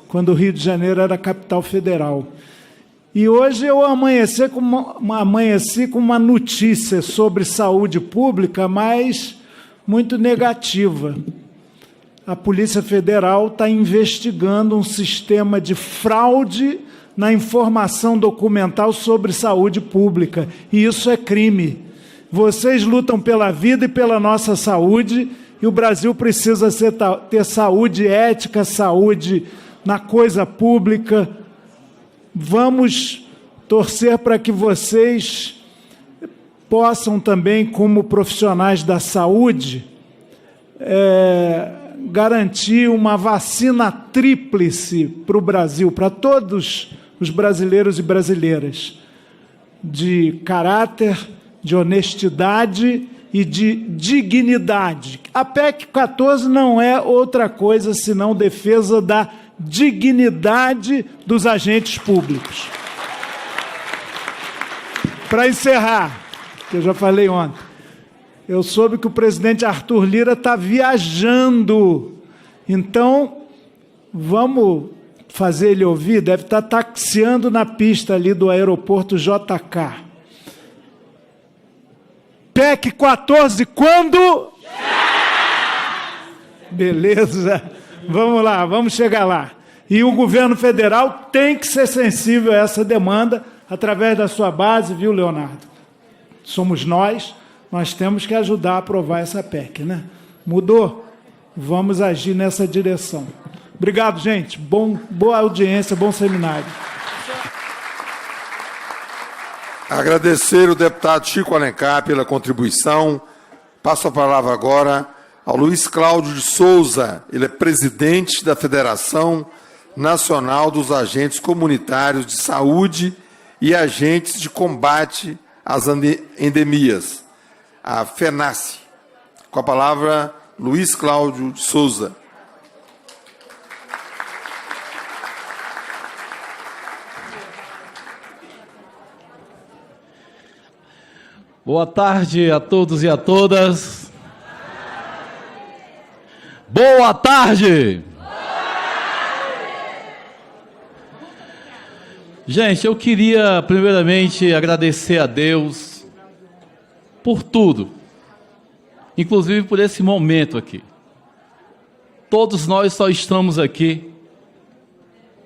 quando o Rio de Janeiro era a capital federal. E hoje eu amanheci com uma notícia sobre saúde pública, mas muito negativa. A Polícia Federal está investigando um sistema de fraude na informação documental sobre saúde pública. E isso é crime. Vocês lutam pela vida e pela nossa saúde, e o Brasil precisa ter saúde ética, saúde na coisa pública. Vamos torcer para que vocês possam também, como profissionais da saúde, garantir uma vacina tríplice para o Brasil, para todos os brasileiros e brasileiras, de caráter, de honestidade e de dignidade. A PEC 14 não é outra coisa senão defesa da dignidade dos agentes públicos. Para encerrar, que eu já falei ontem, eu soube que o presidente Arthur Lira está viajando. Então, vamos fazer ele ouvir? Deve estar taxiando na pista ali do aeroporto JK. PEC 14, quando? Beleza. Vamos lá, vamos chegar lá. E o governo federal tem que ser sensível a essa demanda através da sua base, viu, Leonardo? Somos nós temos que ajudar a aprovar essa PEC, né? Mudou? Vamos agir nessa direção. Obrigado, gente. Boa audiência, bom seminário. Agradecer o deputado Chico Alencar pela contribuição. Passo a palavra agora ao Luiz Cláudio de Souza. Ele é presidente da Federação Nacional dos Agentes Comunitários de Saúde e Agentes de Combate às Endemias, a FENASSE. Com a palavra, Luiz Cláudio de Souza. Boa tarde a todos e a todas. Boa tarde! Gente, eu queria primeiramente agradecer a Deus por tudo, inclusive por esse momento aqui. Todos nós só estamos aqui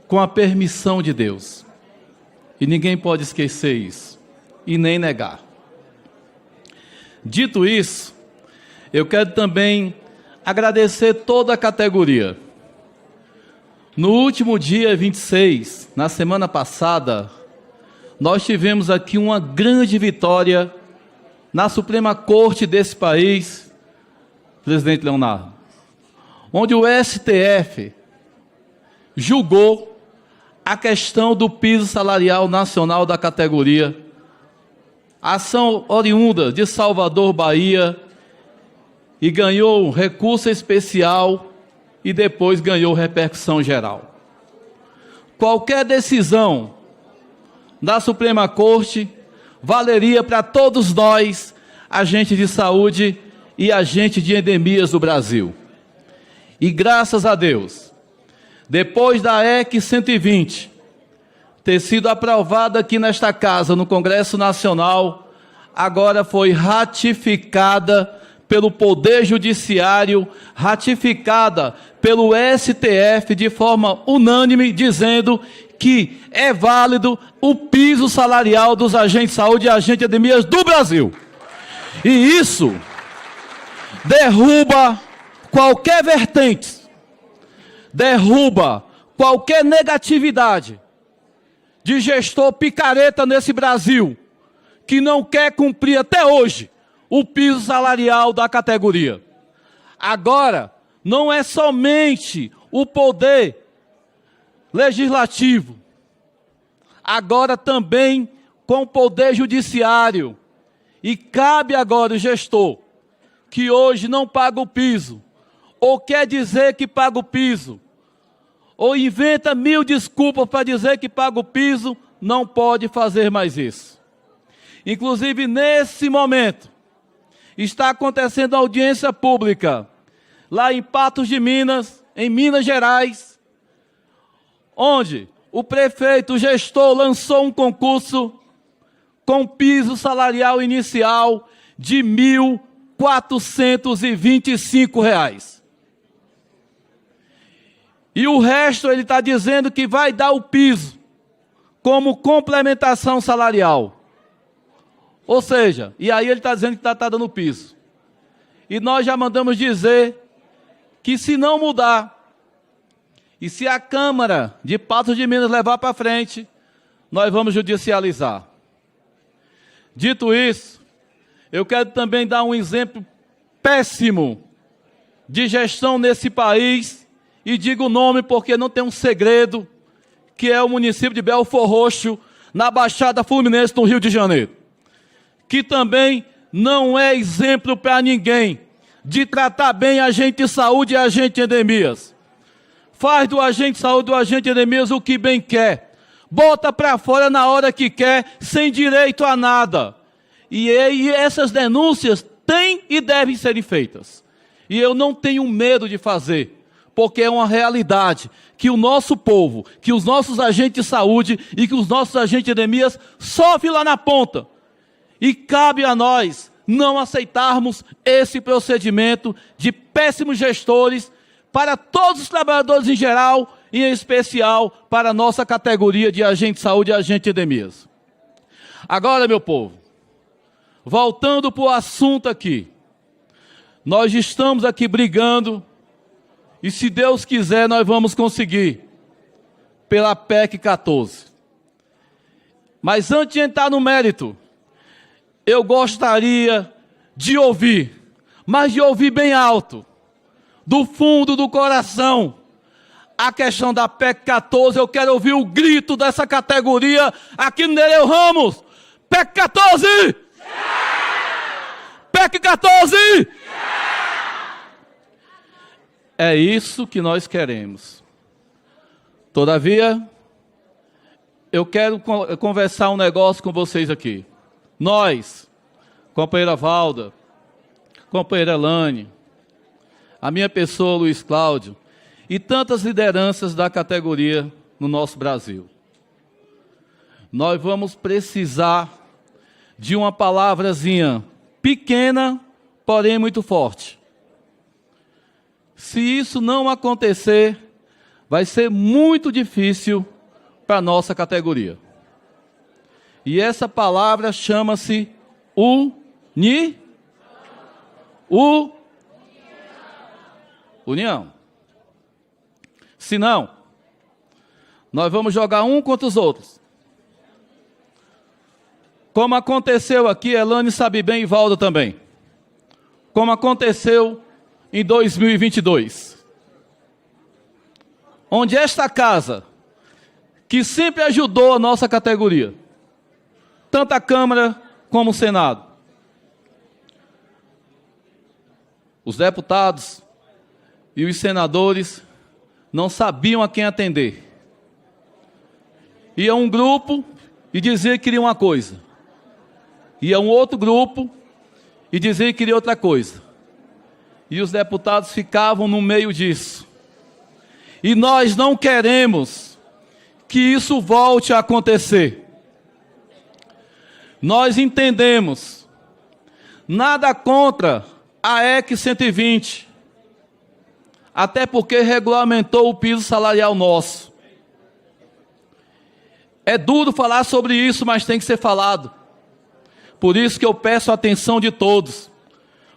com a permissão de Deus, e ninguém pode esquecer isso, e nem negar. Dito isso, eu quero também agradecer toda a categoria. No último dia 26, na semana passada, nós tivemos aqui uma grande vitória na Suprema Corte desse país, presidente Leonardo, onde o STF julgou a questão do piso salarial nacional da categoria, ação oriunda de Salvador, Bahia, e ganhou recurso especial e depois ganhou repercussão geral. Qualquer decisão da Suprema Corte valeria para todos nós, agentes de saúde e agentes de endemias do Brasil. E graças a Deus, depois da EC 120 ter sido aprovada aqui nesta casa, no Congresso Nacional, agora foi ratificada pelo Poder Judiciário, ratificada pelo STF de forma unânime, dizendo que é válido o piso salarial dos agentes de saúde e agentes de endemias do Brasil. E isso derruba qualquer vertente, derruba qualquer negatividade de gestor picareta nesse Brasil, que não quer cumprir até hoje o piso salarial da categoria. Agora, não é somente o poder legislativo, agora também com o poder judiciário. E cabe agora o gestor que hoje não paga o piso, ou quer dizer que paga o piso, ou inventa 1000 desculpas para dizer que paga o piso, não pode fazer mais isso. Inclusive, nesse momento, está acontecendo audiência pública, lá em Patos de Minas, em Minas Gerais, onde o prefeito, o gestor, lançou um concurso com piso salarial inicial de R$ 1.425. E o resto ele está dizendo que vai dar o piso como complementação salarial. Ou seja, e aí ele está dizendo que está dando piso. E nós já mandamos dizer que se não mudar, e se a Câmara de Patos de Minas levar para frente, nós vamos judicializar. Dito isso, eu quero também dar um exemplo péssimo de gestão nesse país, e digo o nome porque não tem um segredo, que é o município de Belfor Roxo, na Baixada Fluminense, no Rio de Janeiro, que também não é exemplo para ninguém de tratar bem agente de saúde e agente de endemias. Faz do agente de saúde e do agente de endemias o que bem quer. Bota para fora na hora que quer, sem direito a nada. E essas denúncias têm e devem ser feitas. E eu não tenho medo de fazer, porque é uma realidade que o nosso povo, que os nossos agentes de saúde e que os nossos agentes de endemias sofrem lá na ponta. E cabe a nós não aceitarmos esse procedimento de péssimos gestores para todos os trabalhadores em geral, e em especial para a nossa categoria de agente de saúde e agente de endemias. Agora, meu povo, voltando para o assunto aqui, nós estamos aqui brigando, e se Deus quiser nós vamos conseguir, pela PEC 14. Mas antes de entrar no mérito, eu gostaria de ouvir, mas de ouvir bem alto, do fundo do coração, a questão da PEC 14, eu quero ouvir o grito dessa categoria aqui no Nereu Ramos. PEC 14! Yeah! PEC 14! Yeah! É isso que nós queremos. Todavia, eu quero conversar um negócio com vocês aqui. Nós, companheira Valda, companheira Elane, a minha pessoa, Luiz Cláudio, e tantas lideranças da categoria no nosso Brasil. Nós vamos precisar de uma palavrazinha pequena, porém muito forte. Se isso não acontecer, vai ser muito difícil para a nossa categoria. E essa palavra chama-se união. Se não, nós vamos jogar um contra os outros. Como aconteceu aqui, Elane sabe bem e Valdo também. Como aconteceu em 2022. Onde esta casa, que sempre ajudou a nossa categoria, tanto a Câmara como o Senado, os deputados e os senadores não sabiam a quem atender. Ia um grupo e dizia que queria uma coisa. Ia um outro grupo e dizia que queria outra coisa. E os deputados ficavam no meio disso. E nós não queremos que isso volte a acontecer. Nós entendemos, nada contra a EC 120, até porque regulamentou o piso salarial nosso. É duro falar sobre isso, mas tem que ser falado. Por isso que eu peço a atenção de todos,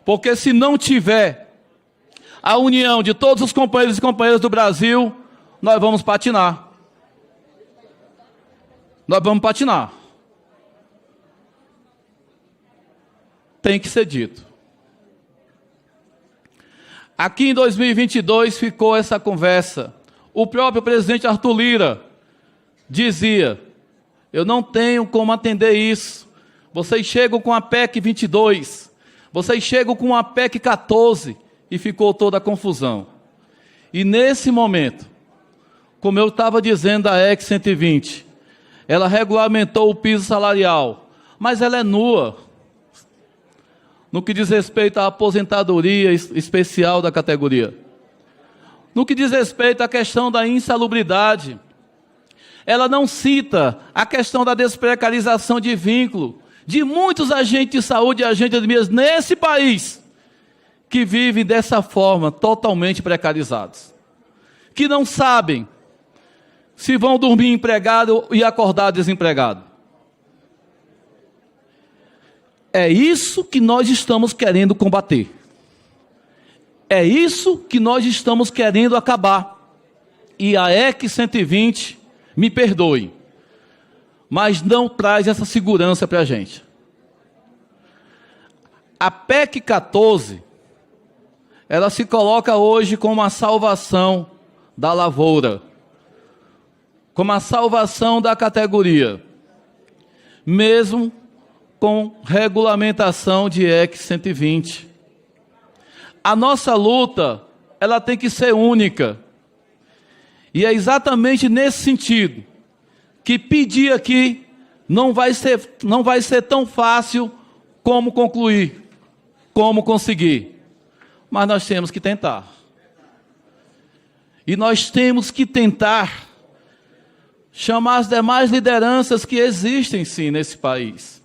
porque se não tiver a união de todos os companheiros e companheiras do Brasil, nós vamos patinar. Nós vamos patinar. Tem que ser dito. Aqui em 2022 ficou essa conversa. O próprio presidente Arthur Lira dizia: eu não tenho como atender isso. Vocês chegam com a PEC 22, vocês chegam com a PEC 14, e ficou toda a confusão. E nesse momento, como eu estava dizendo da EC 120, ela regulamentou o piso salarial, mas ela é nua no que diz respeito à aposentadoria especial da categoria. No que diz respeito à questão da insalubridade, ela não cita a questão da desprecarização de vínculo de muitos agentes de saúde e agentes de endemias nesse país, que vivem dessa forma, totalmente precarizados, que não sabem se vão dormir empregado e acordar desempregado. É isso que nós estamos querendo combater. É isso que nós estamos querendo acabar. E a EC 120, me perdoe, mas não traz essa segurança para a gente. A PEC 14, ela se coloca hoje como a salvação da lavoura, como a salvação da categoria, mesmo com regulamentação de EC 120. A nossa luta, ela tem que ser única. E é exatamente nesse sentido que pedir aqui não vai ser tão fácil como concluir, como conseguir. Mas nós temos que tentar. E nós temos que tentar chamar as demais lideranças que existem, sim, nesse país.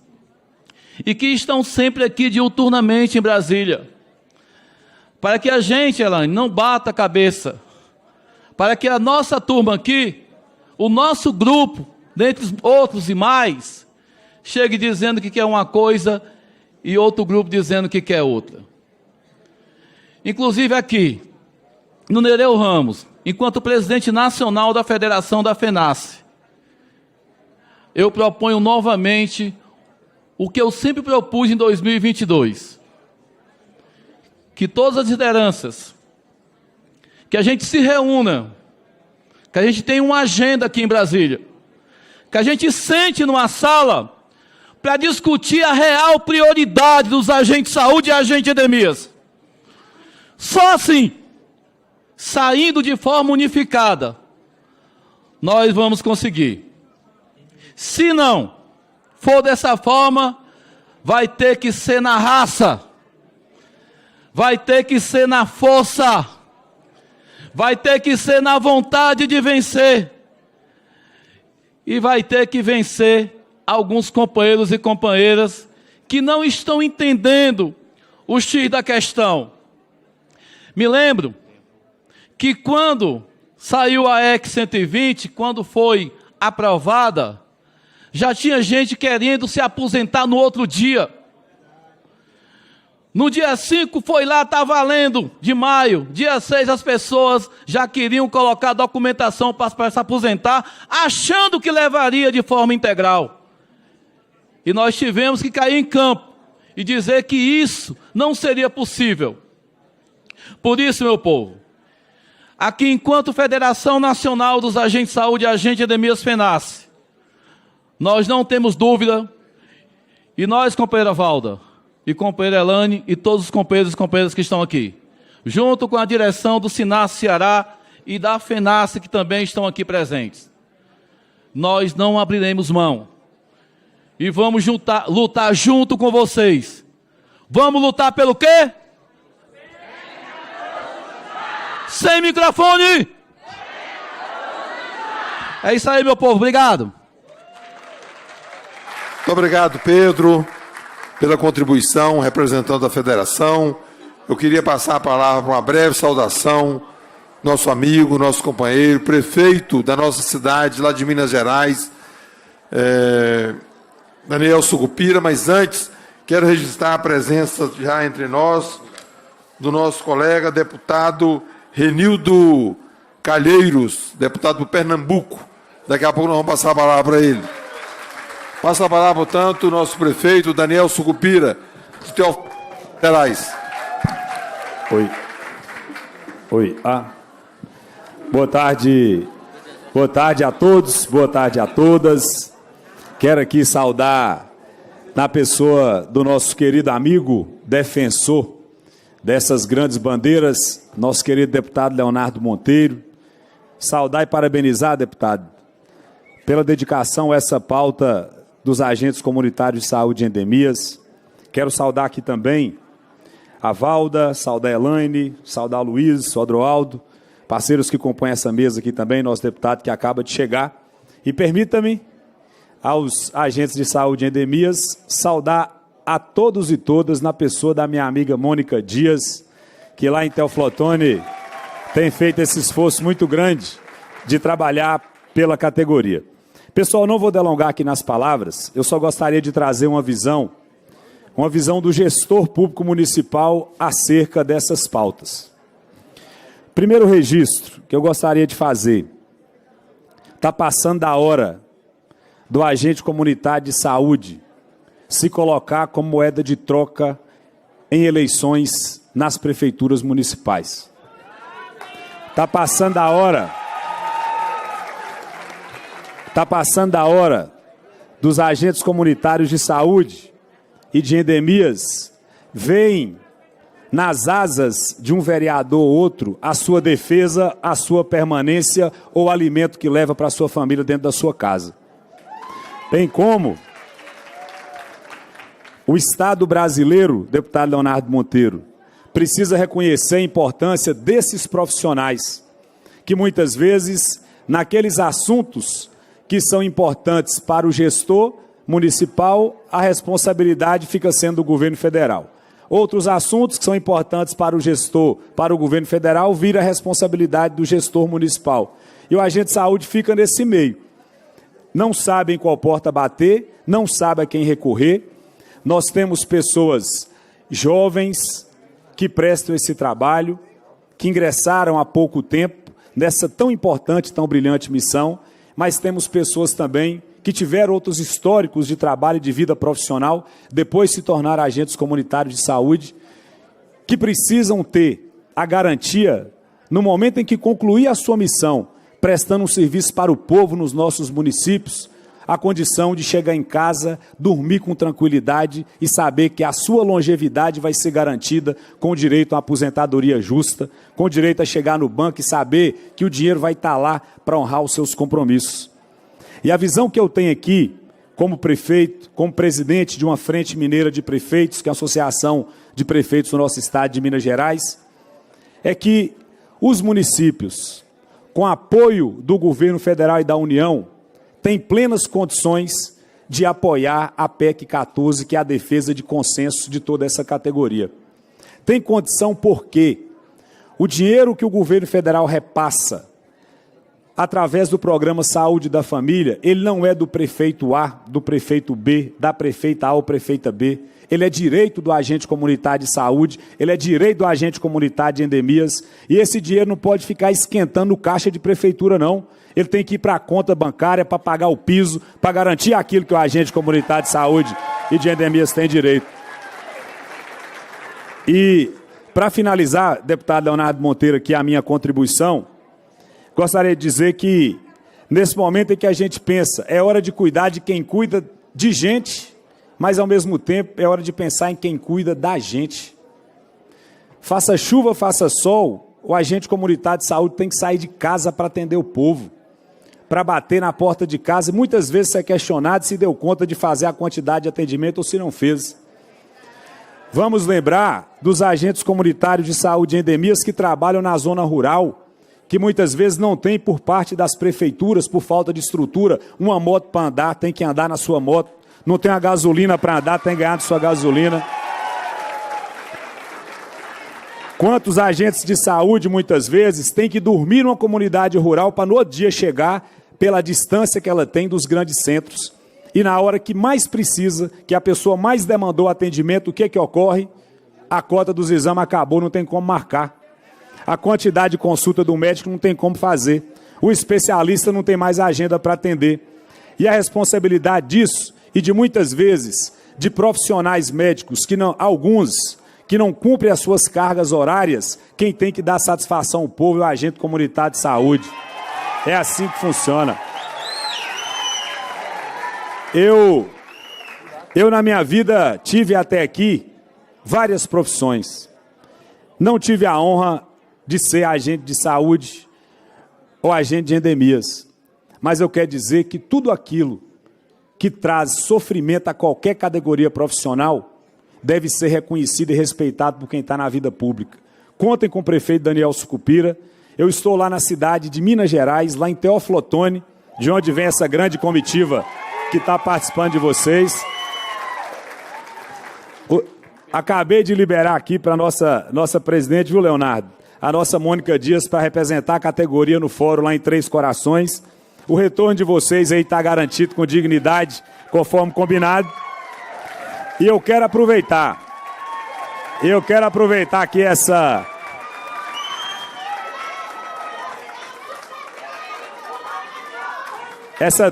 E que estão sempre aqui diuturnamente em Brasília. Para que a gente, Elaine, não bata a cabeça. Para que a nossa turma aqui, o nosso grupo, dentre outros e mais, chegue dizendo que quer uma coisa e outro grupo dizendo que quer outra. Inclusive aqui, no Nereu Ramos, enquanto presidente nacional da Federação da FENASSE, eu proponho novamente o que eu sempre propus em 2022, que todas as lideranças, que a gente se reúna, que a gente tenha uma agenda aqui em Brasília, que a gente sente numa sala para discutir a real prioridade dos agentes de saúde e agentes de endemias. Só assim, saindo de forma unificada, nós vamos conseguir. Se não for dessa forma, vai ter que ser na raça, vai ter que ser na força, vai ter que ser na vontade de vencer, e vai ter que vencer alguns companheiros e companheiras que não estão entendendo o X da questão. Me lembro que quando saiu a EC 120, quando foi aprovada, já tinha gente querendo se aposentar no outro dia. No dia 5 foi lá, está valendo, de maio. Dia 6 as pessoas já queriam colocar documentação para se aposentar, achando que levaria de forma integral. E nós tivemos que cair em campo e dizer que isso não seria possível. Por isso, meu povo, aqui enquanto Federação Nacional dos Agentes de Saúde e Agentes de Endemias FENASSE, nós não temos dúvida, e nós, companheira Valda, e companheira Elaine, e todos os companheiros e companheiras que estão aqui, junto com a direção do SINASSE Ceará e da FENASSE, que também estão aqui presentes, nós não abriremos mão. E vamos lutar junto com vocês. Vamos lutar pelo quê? Sem microfone! É isso aí, meu povo. Obrigado. Muito obrigado, Pedro, pela contribuição, representando a federação. Eu queria passar a palavra para uma breve saudação, nosso amigo, nosso companheiro, prefeito da nossa cidade, lá de Minas Gerais, Daniel Sucupira, mas antes quero registrar a presença já entre nós do nosso colega deputado Renildo Calheiros, deputado do Pernambuco. Daqui a pouco nós vamos passar a palavra para ele. Passa a palavra, portanto, o nosso prefeito Daniel Sucupira, de Teofilho. Oi. Boa tarde a todos, boa tarde a todas. Quero aqui saudar, na pessoa do nosso querido amigo, defensor dessas grandes bandeiras, nosso querido deputado Leonardo Monteiro, saudar e parabenizar, deputado, pela dedicação a essa pauta dos agentes comunitários de saúde e endemias. Quero saudar aqui também a Valda, saudar a Elaine, saudar a Luiz, o Adroaldo, parceiros que compõem essa mesa aqui também, nosso deputado que acaba de chegar. E permita-me, aos agentes de saúde e endemias, saudar a todos e todas na pessoa da minha amiga Mônica Dias, que lá em Teoflotone tem feito esse esforço muito grande de trabalhar pela categoria. Pessoal, não vou delongar aqui nas palavras, eu só gostaria de trazer uma visão do gestor público municipal acerca dessas pautas. Primeiro registro que eu gostaria de fazer, está passando da hora do agente comunitário de saúde se colocar como moeda de troca em eleições nas prefeituras municipais. Está passando a hora dos agentes comunitários de saúde e de endemias veem nas asas de um vereador ou outro a sua defesa, a sua permanência ou o alimento que leva para a sua família dentro da sua casa. Bem como o Estado brasileiro, deputado Leonardo Monteiro, precisa reconhecer a importância desses profissionais, que muitas vezes, naqueles assuntos que são importantes para o gestor municipal, a responsabilidade fica sendo do governo federal. Outros assuntos que são importantes para o gestor, para o governo federal, vira a responsabilidade do gestor municipal. E o agente de saúde fica nesse meio. Não sabe em qual porta bater, não sabe a quem recorrer. Nós temos pessoas jovens que prestam esse trabalho, que ingressaram há pouco tempo nessa tão importante, tão brilhante missão, mas temos pessoas também que tiveram outros históricos de trabalho e de vida profissional, depois se tornaram agentes comunitários de saúde, que precisam ter a garantia, no momento em que concluir a sua missão, prestando um serviço para o povo nos nossos municípios, a condição de chegar em casa, dormir com tranquilidade e saber que a sua longevidade vai ser garantida com direito a uma aposentadoria justa, com direito a chegar no banco e saber que o dinheiro vai estar lá para honrar os seus compromissos. E a visão que eu tenho aqui, como prefeito, como presidente de uma frente mineira de prefeitos, que é a Associação de Prefeitos do nosso estado de Minas Gerais, é que os municípios, com apoio do governo federal e da União, têm plenas condições de apoiar a PEC 14, que é a defesa de consenso de toda essa categoria. Tem condição porque o dinheiro que o governo federal repassa através do programa Saúde da Família, ele não é do prefeito A, do prefeito B, da prefeita A ou prefeita B. Ele é direito do agente comunitário de saúde, ele é direito do agente comunitário de endemias, e esse dinheiro não pode ficar esquentando o caixa de prefeitura, não. Ele tem que ir para a conta bancária para pagar o piso, para garantir aquilo que o agente comunitário de saúde e de endemias tem direito. E, para finalizar, deputado Leonardo Monteiro, aqui a minha contribuição, gostaria de dizer que, nesse momento em que a gente pensa, é hora de cuidar de quem cuida de gente, mas, ao mesmo tempo, é hora de pensar em quem cuida da gente. Faça chuva, faça sol, o agente comunitário de saúde tem que sair de casa para atender o povo, para bater na porta de casa, e muitas vezes é questionado se deu conta de fazer a quantidade de atendimento ou se não fez. Vamos lembrar dos agentes comunitários de saúde e endemias que trabalham na zona rural, que muitas vezes não tem por parte das prefeituras, por falta de estrutura, uma moto para andar, tem que andar na sua moto, não tem a gasolina para andar, tem que ganhar de sua gasolina. Quantos agentes de saúde, muitas vezes, têm que dormir numa comunidade rural para no outro dia chegar pela distância que ela tem dos grandes centros. E na hora que mais precisa, que a pessoa mais demandou atendimento, o que que ocorre? A cota dos exames acabou, não tem como marcar. A quantidade de consulta do médico não tem como fazer. O especialista não tem mais agenda para atender. E a responsabilidade disso, e de muitas vezes, de profissionais médicos, alguns que não cumprem as suas cargas horárias, quem tem que dar satisfação ao povo é o agente comunitário de saúde. É assim que funciona. Eu na minha vida, tive até aqui várias profissões. Não tive a honra de ser agente de saúde, ou agente de endemias. Mas eu quero dizer que tudo aquilo que traz sofrimento a qualquer categoria profissional deve ser reconhecido e respeitado por quem está na vida pública. Contem com o prefeito Daniel Sucupira. Eu estou lá na cidade de Minas Gerais, lá em Teófilo Otoni, de onde vem essa grande comitiva que está participando de vocês. Acabei de liberar aqui para a nossa presidente, viu, Leonardo? A nossa Mônica Dias, para representar a categoria no fórum lá em Três Corações. O retorno de vocês aí está garantido com dignidade, conforme combinado. E eu quero aproveitar aqui essa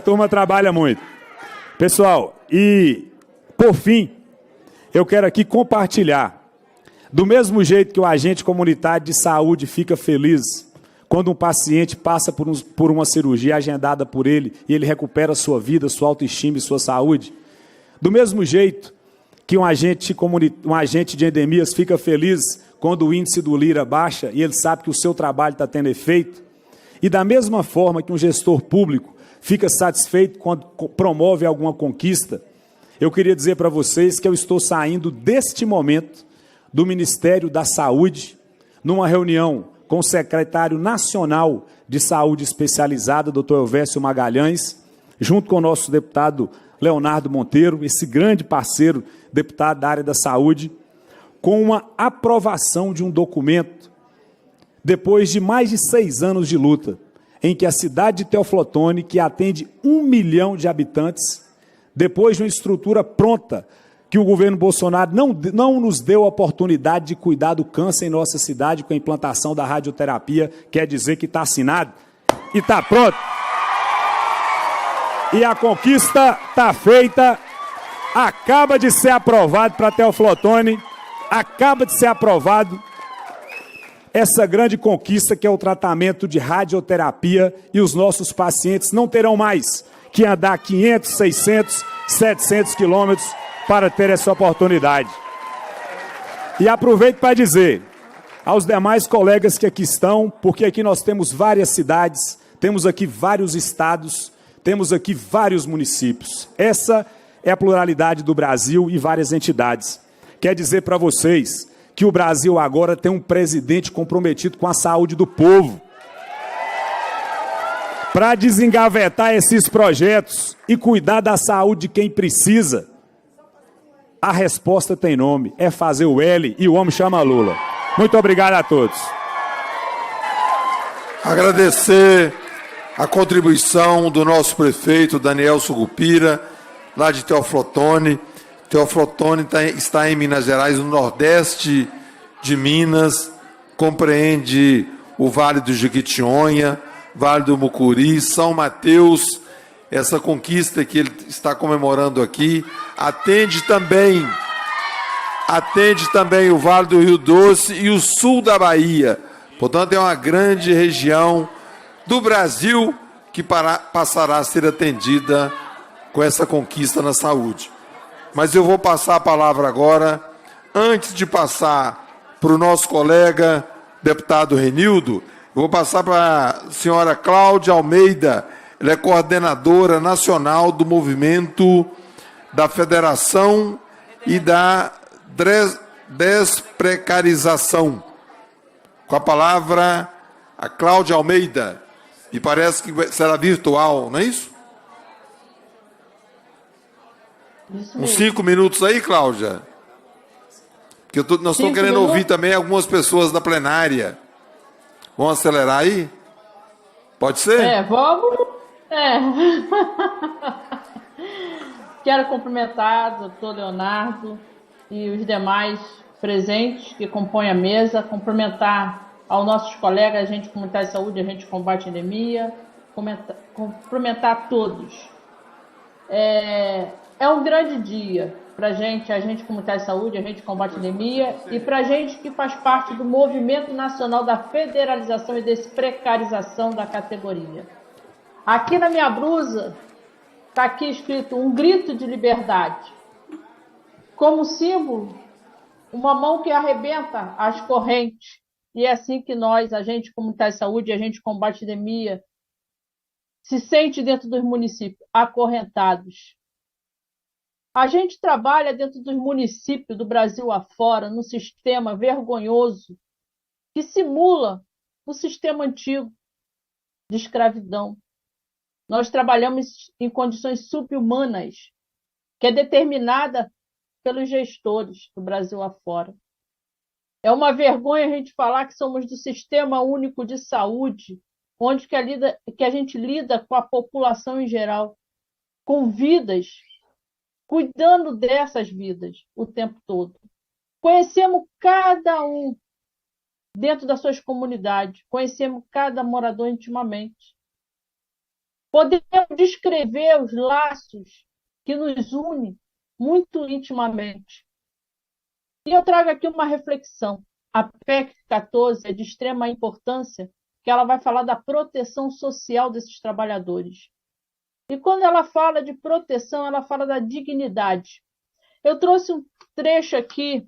turma trabalha muito. Pessoal, e por fim, eu quero aqui compartilhar, do mesmo jeito que o agente comunitário de saúde fica feliz quando um paciente passa por uma cirurgia agendada por ele e ele recupera sua vida, sua autoestima e sua saúde, do mesmo jeito que um agente de endemias fica feliz quando o índice do Lira baixa e ele sabe que o seu trabalho está tendo efeito, e da mesma forma que um gestor público fica satisfeito quando promove alguma conquista, eu queria dizer para vocês que eu estou saindo deste momento do Ministério da Saúde, numa reunião com o secretário nacional de saúde especializada, Dr. Elvésio Magalhães, junto com o nosso deputado Leonardo Monteiro, esse grande parceiro, deputado da área da saúde, com uma aprovação de um documento, depois de mais de 6 anos de luta, em que a cidade de Teófilo Otoni, que atende 1 milhão de habitantes, depois de uma estrutura pronta, que o governo Bolsonaro não nos deu a oportunidade de cuidar do câncer em nossa cidade com a implantação da radioterapia, quer dizer que está assinado e está pronto. E a conquista está feita, acaba de ser aprovado para Teófilo Otoni, acaba de ser aprovado essa grande conquista que é o tratamento de radioterapia, e os nossos pacientes não terão mais que andar 500, 600, 700 quilômetros para ter essa oportunidade. E aproveito para dizer aos demais colegas que aqui estão, porque aqui nós temos várias cidades, temos aqui vários estados, temos aqui vários municípios. Essa é a pluralidade do Brasil e várias entidades. Quer dizer para vocês que o Brasil agora tem um presidente comprometido com a saúde do povo. Para desengavetar esses projetos e cuidar da saúde de quem precisa, a resposta tem nome, é fazer o L e o homem chama Lula. Muito obrigado a todos. Agradecer a contribuição do nosso prefeito Daniel Sucupira, lá de Teófilo Otoni. Teófilo Otoni está em Minas Gerais, no nordeste de Minas, compreende o Vale do Jequitinhonha, Vale do Mucuri, São Mateus. Essa conquista que ele está comemorando aqui atende também o Vale do Rio Doce e o sul da Bahia. Portanto, é uma grande região do Brasil que passará a ser atendida com essa conquista na saúde. Mas eu vou passar a palavra agora, antes de passar para o nosso colega deputado Renildo, eu vou passar para a senhora Cláudia Almeida. Ela é coordenadora nacional do movimento da Federação e da Desprecarização. Com a palavra, a Cláudia Almeida. E parece que será virtual, não é isso? Uns 5 minutos aí, Cláudia? Porque nós estamos querendo ouvir também algumas pessoas da plenária. Vamos acelerar aí? Pode ser? Vamos. Quero cumprimentar o doutor Leonardo e os demais presentes que compõem a mesa, cumprimentar aos nossos colegas, agente comunitário de saúde, agente de combate à endemia, cumprimentar todos. É um grande dia para a gente, agente comunitário de saúde, agente de combate à endemia, e para a gente que faz parte do Movimento Nacional da Federalização e Desprecarização da categoria. Aqui na minha blusa está aqui escrito um grito de liberdade. Como símbolo, uma mão que arrebenta as correntes E é assim que nós, agentes comunitários de saúde, agentes de combate à endemia, se sente dentro dos municípios, acorrentados. A gente trabalha dentro dos municípios do Brasil afora, num sistema vergonhoso que simula o sistema antigo de escravidão. Nós trabalhamos em condições subhumanas, que é determinada pelos gestores do Brasil afora. É uma vergonha a gente falar que somos do Sistema Único de Saúde, onde que a gente lida com a população em geral, com vidas, cuidando dessas vidas o tempo todo. Conhecemos cada um dentro das suas comunidades, conhecemos cada morador intimamente. Podemos descrever os laços que nos unem muito intimamente. E eu trago aqui uma reflexão. A PEC 14 é de extrema importância, que ela vai falar da proteção social desses trabalhadores. E quando ela fala de proteção, ela fala da dignidade. Eu trouxe um trecho aqui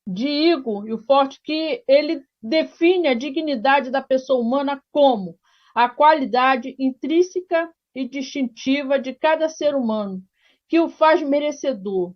de Igor Forte, que ele define a dignidade da pessoa humana como a qualidade intrínseca e distintiva de cada ser humano, que o faz merecedor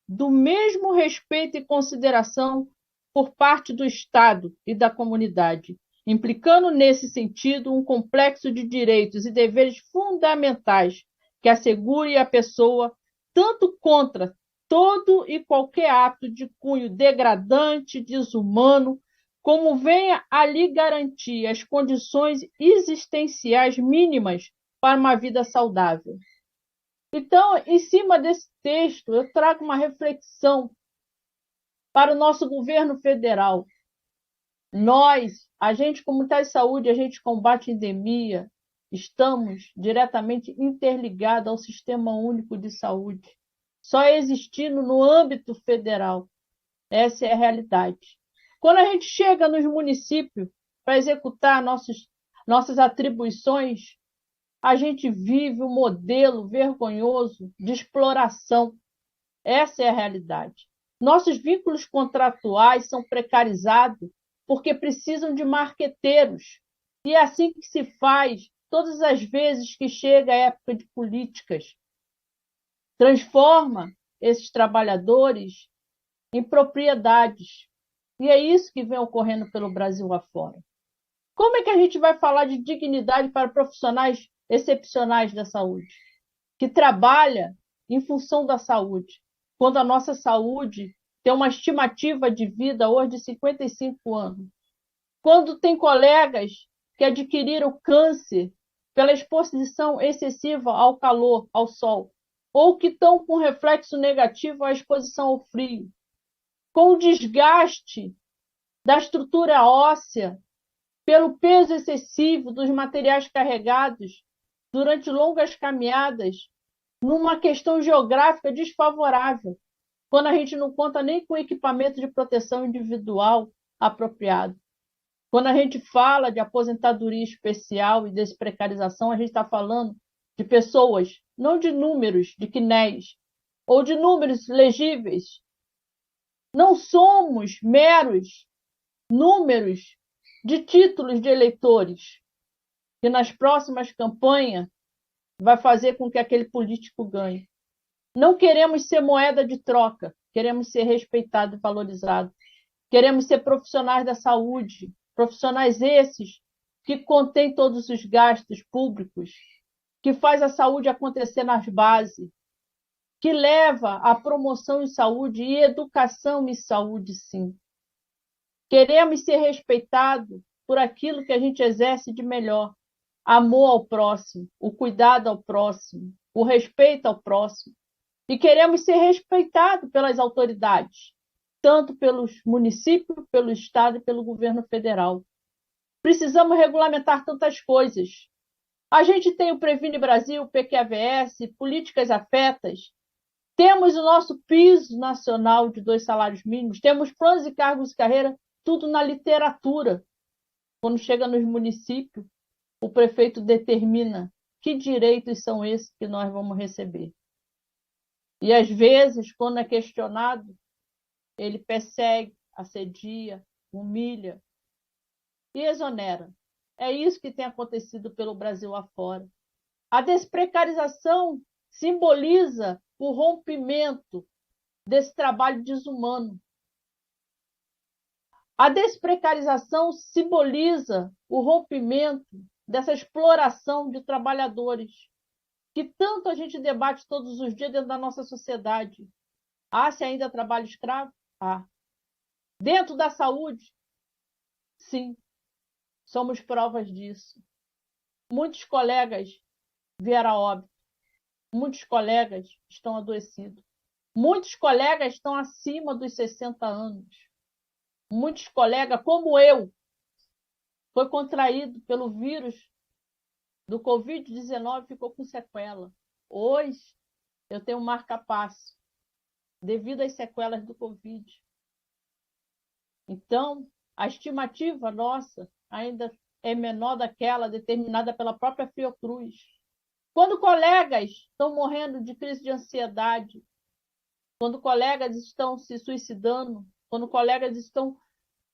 do mesmo respeito e consideração por parte do Estado e da comunidade, implicando nesse sentido um complexo de direitos e deveres fundamentais que assegure a pessoa tanto contra todo e qualquer ato de cunho degradante, desumano, como venha a lhe garantir as condições existenciais mínimas para uma vida saudável. Então, em cima desse texto, eu trago uma reflexão para o nosso governo federal. Nós, agentes comunitários de saúde, agentes de combate à endemia, estamos diretamente interligados ao Sistema Único de Saúde, só existindo no âmbito federal. Essa é a realidade. Quando a gente chega nos municípios para executar nossas atribuições, a gente vive um modelo vergonhoso de exploração. Essa é a realidade. Nossos vínculos contratuais são precarizados porque precisam de marqueteiros. E é assim que se faz todas as vezes que chega a época de políticas. Transforma esses trabalhadores em propriedades. E é isso que vem ocorrendo pelo Brasil afora. Como é que a gente vai falar de dignidade para profissionais excepcionais da saúde, que trabalham em função da saúde, quando a nossa saúde tem uma estimativa de vida hoje de 55 anos? Quando tem colegas que adquiriram câncer pela exposição excessiva ao calor, ao sol, ou que estão com reflexo negativo à exposição ao frio, com o desgaste da estrutura óssea pelo peso excessivo dos materiais carregados durante longas caminhadas, numa questão geográfica desfavorável, quando a gente não conta nem com equipamento de proteção individual apropriado. Quando a gente fala de aposentadoria especial e desprecarização, a gente está falando de pessoas, não de números de CNEs, ou de números legíveis. Não somos meros números de títulos de eleitores, que nas próximas campanhas vai fazer com que aquele político ganhe. Não queremos ser moeda de troca, queremos ser respeitados e valorizados. Queremos ser profissionais da saúde, profissionais esses que contêm todos os gastos públicos, que faz a saúde acontecer nas bases, que leva à promoção em saúde e educação em saúde, sim. Queremos ser respeitados por aquilo que a gente exerce de melhor. Amor ao próximo, o cuidado ao próximo, o respeito ao próximo. E queremos ser respeitados pelas autoridades, tanto pelos municípios, pelo Estado e pelo governo federal. Precisamos regulamentar tantas coisas. A gente tem o Previne Brasil, o PQAVS, políticas afetas. Temos o nosso piso nacional de 2 salários mínimos, temos planos de cargos de carreira, tudo na literatura. Quando chega nos municípios, o prefeito determina que direitos são esses que nós vamos receber. E, às vezes, quando é questionado, ele persegue, assedia, humilha e exonera. É isso que tem acontecido pelo Brasil afora. A desprecarização simboliza o rompimento desse trabalho desumano. A desprecarização simboliza o rompimento dessa exploração de trabalhadores, que tanto a gente debate todos os dias dentro da nossa sociedade. Há se ainda trabalho escravo? Há. Dentro da saúde? Sim, somos provas disso. Muitos colegas vieram a óbito. Muitos colegas estão adoecidos. Muitos colegas estão acima dos 60 anos. Muitos colegas, como eu, foi contraído pelo vírus do Covid-19 e ficou com sequela. Hoje, eu tenho marca-passo devido às sequelas do Covid. Então, a estimativa nossa ainda é menor daquela determinada pela própria Fiocruz. Quando colegas estão morrendo de crise de ansiedade, quando colegas estão se suicidando, quando colegas estão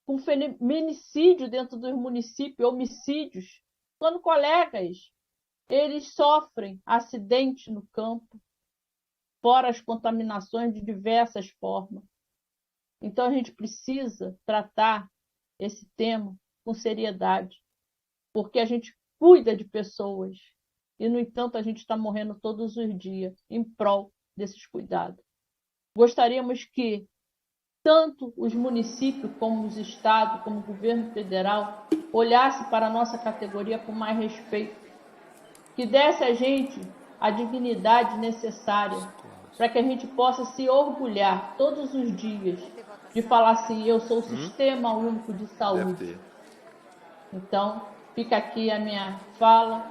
com feminicídio dentro dos municípios, homicídios, quando colegas eles sofrem acidente no campo, fora as contaminações de diversas formas. Então a gente precisa tratar esse tema com seriedade, porque a gente cuida de pessoas e, no entanto, a gente está morrendo todos os dias em prol desses cuidados. Gostaríamos que tanto os municípios, como os estados, como o governo federal, olhassem para a nossa categoria com mais respeito, que desse a gente a dignidade necessária para que a gente possa se orgulhar todos os dias de falar assim, eu sou o Sistema Único de Saúde. Então, fica aqui a minha fala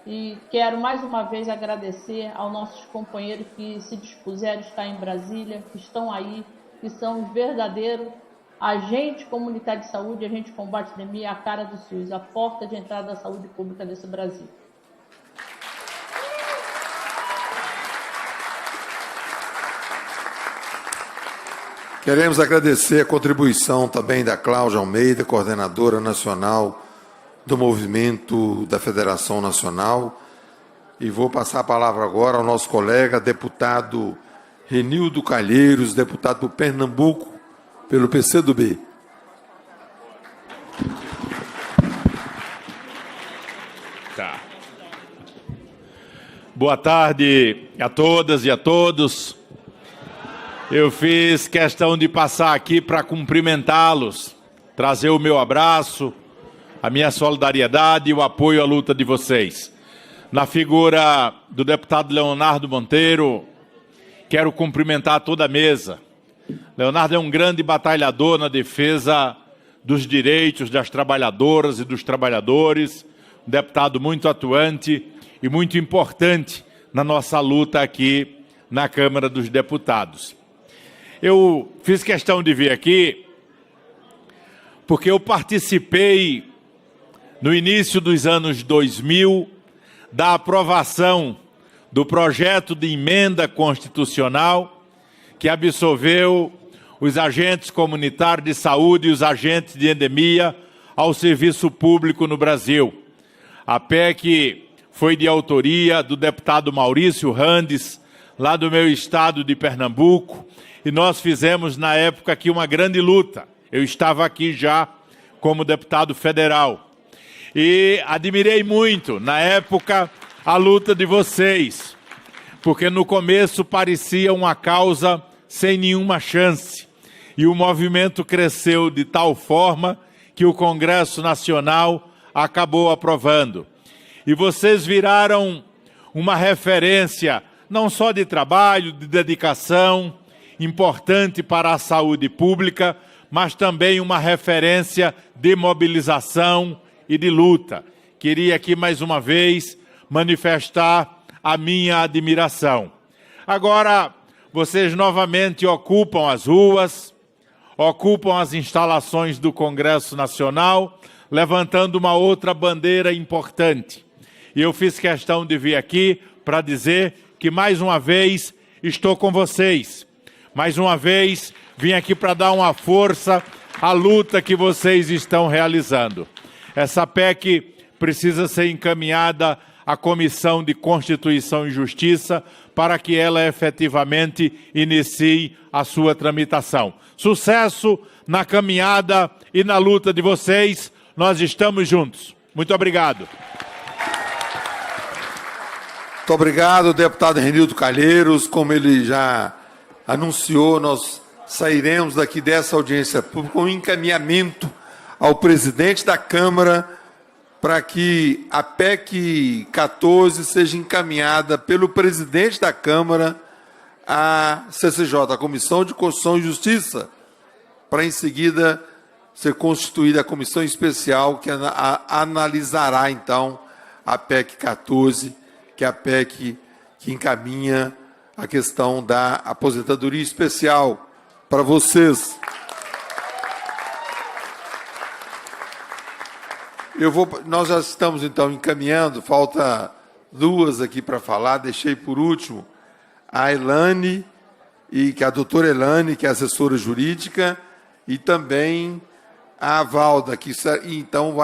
e quero mais uma vez agradecer aos nossos companheiros que se dispuseram a estar em Brasília, que estão aí, que são os verdadeiros agentes comunitários de saúde, agente de combate à epidemia, a cara do SUS, a porta de entrada da saúde pública desse Brasil. Queremos agradecer a contribuição também da Cláudia Almeida, coordenadora nacional do Movimento da Federação Nacional. E vou passar a palavra agora ao nosso colega, deputado Renildo Calheiros, deputado do Pernambuco, pelo PCdoB. Tá. Boa tarde a todas e a todos. Eu fiz questão de passar aqui para cumprimentá-los, trazer o meu abraço, a minha solidariedade e o apoio à luta de vocês. Na figura do deputado Leonardo Monteiro, quero cumprimentar toda a mesa. Leonardo é um grande batalhador na defesa dos direitos das trabalhadoras e dos trabalhadores, um deputado muito atuante e muito importante na nossa luta aqui na Câmara dos Deputados. Eu fiz questão de vir aqui porque eu participei no início dos anos 2000 da aprovação do projeto de emenda constitucional que absolveu os agentes comunitários de saúde e os agentes de endemia ao serviço público no Brasil. A PEC foi de autoria do deputado Maurício Randes, lá do meu estado de Pernambuco, e nós fizemos na época aqui uma grande luta. Eu estava aqui já como deputado federal. E admirei muito, na época, a luta de vocês, porque no começo parecia uma causa sem nenhuma chance. E o movimento cresceu de tal forma que o Congresso Nacional acabou aprovando. E vocês viraram uma referência, não só de trabalho, de dedicação, importante para a saúde pública, mas também uma referência de mobilização e de luta. Queria aqui mais uma vez manifestar a minha admiração. Agora, vocês novamente ocupam as ruas, ocupam as instalações do Congresso Nacional, levantando uma outra bandeira importante. E eu fiz questão de vir aqui para dizer que, mais uma vez, estou com vocês. Mais uma vez, vim aqui para dar uma força a luta que vocês estão realizando. Essa PEC precisa ser encaminhada à Comissão de Constituição e Justiça para que ela efetivamente inicie a sua tramitação. Sucesso na caminhada e na luta de vocês. Nós estamos juntos. Muito obrigado. Muito obrigado, deputado Renildo Calheiros. Como ele já anunciou, nós sairemos daqui dessa audiência pública com um encaminhamento ao presidente da Câmara para que a PEC 14 seja encaminhada pelo presidente da Câmara à CCJ, a Comissão de Constituição e Justiça, para em seguida ser constituída a comissão especial que analisará, então, a PEC 14, que é a PEC que encaminha a questão da aposentadoria especial para vocês. Nós já estamos, então, encaminhando, falta duas aqui para falar, deixei por último a Elane, que é a doutora Elane, que é assessora jurídica, e também a Valda, que então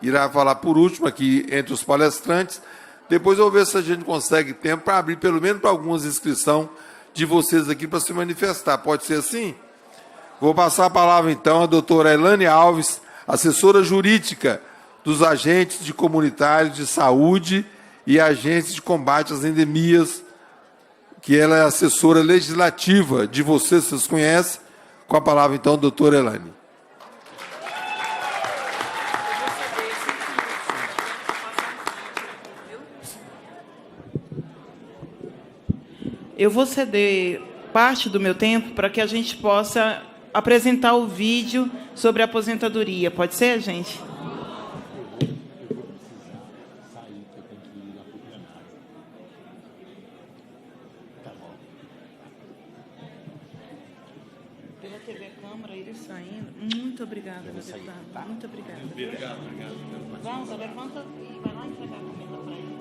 irá falar por último aqui entre os palestrantes. Depois eu vou ver se a gente consegue tempo para abrir pelo menos para algumas inscrições de vocês aqui para se manifestar. Pode ser assim? Vou passar a palavra então à doutora Elane Alves, assessora jurídica dos agentes de comunitários de saúde e agentes de combate às endemias, que ela é assessora legislativa de vocês conhecem. Com a palavra então, doutora Elane. Eu vou ceder parte do meu tempo para que a gente possa apresentar o vídeo sobre a aposentadoria. Pode ser, gente? Pela TV Câmara, eles saindo. Muito obrigada, meu deputado. Muito obrigada. Obrigado. Vamos, levanta e vai lá entregar a comida para eles.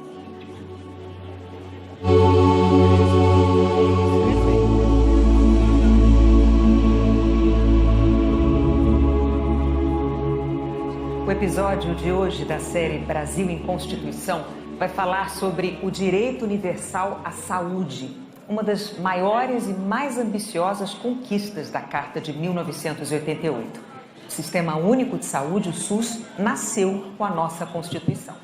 O episódio de hoje da série Brasil em Constituição vai falar sobre o direito universal à saúde, uma das maiores e mais ambiciosas conquistas da Carta de 1988. O Sistema Único de Saúde, o SUS, nasceu com a nossa Constituição.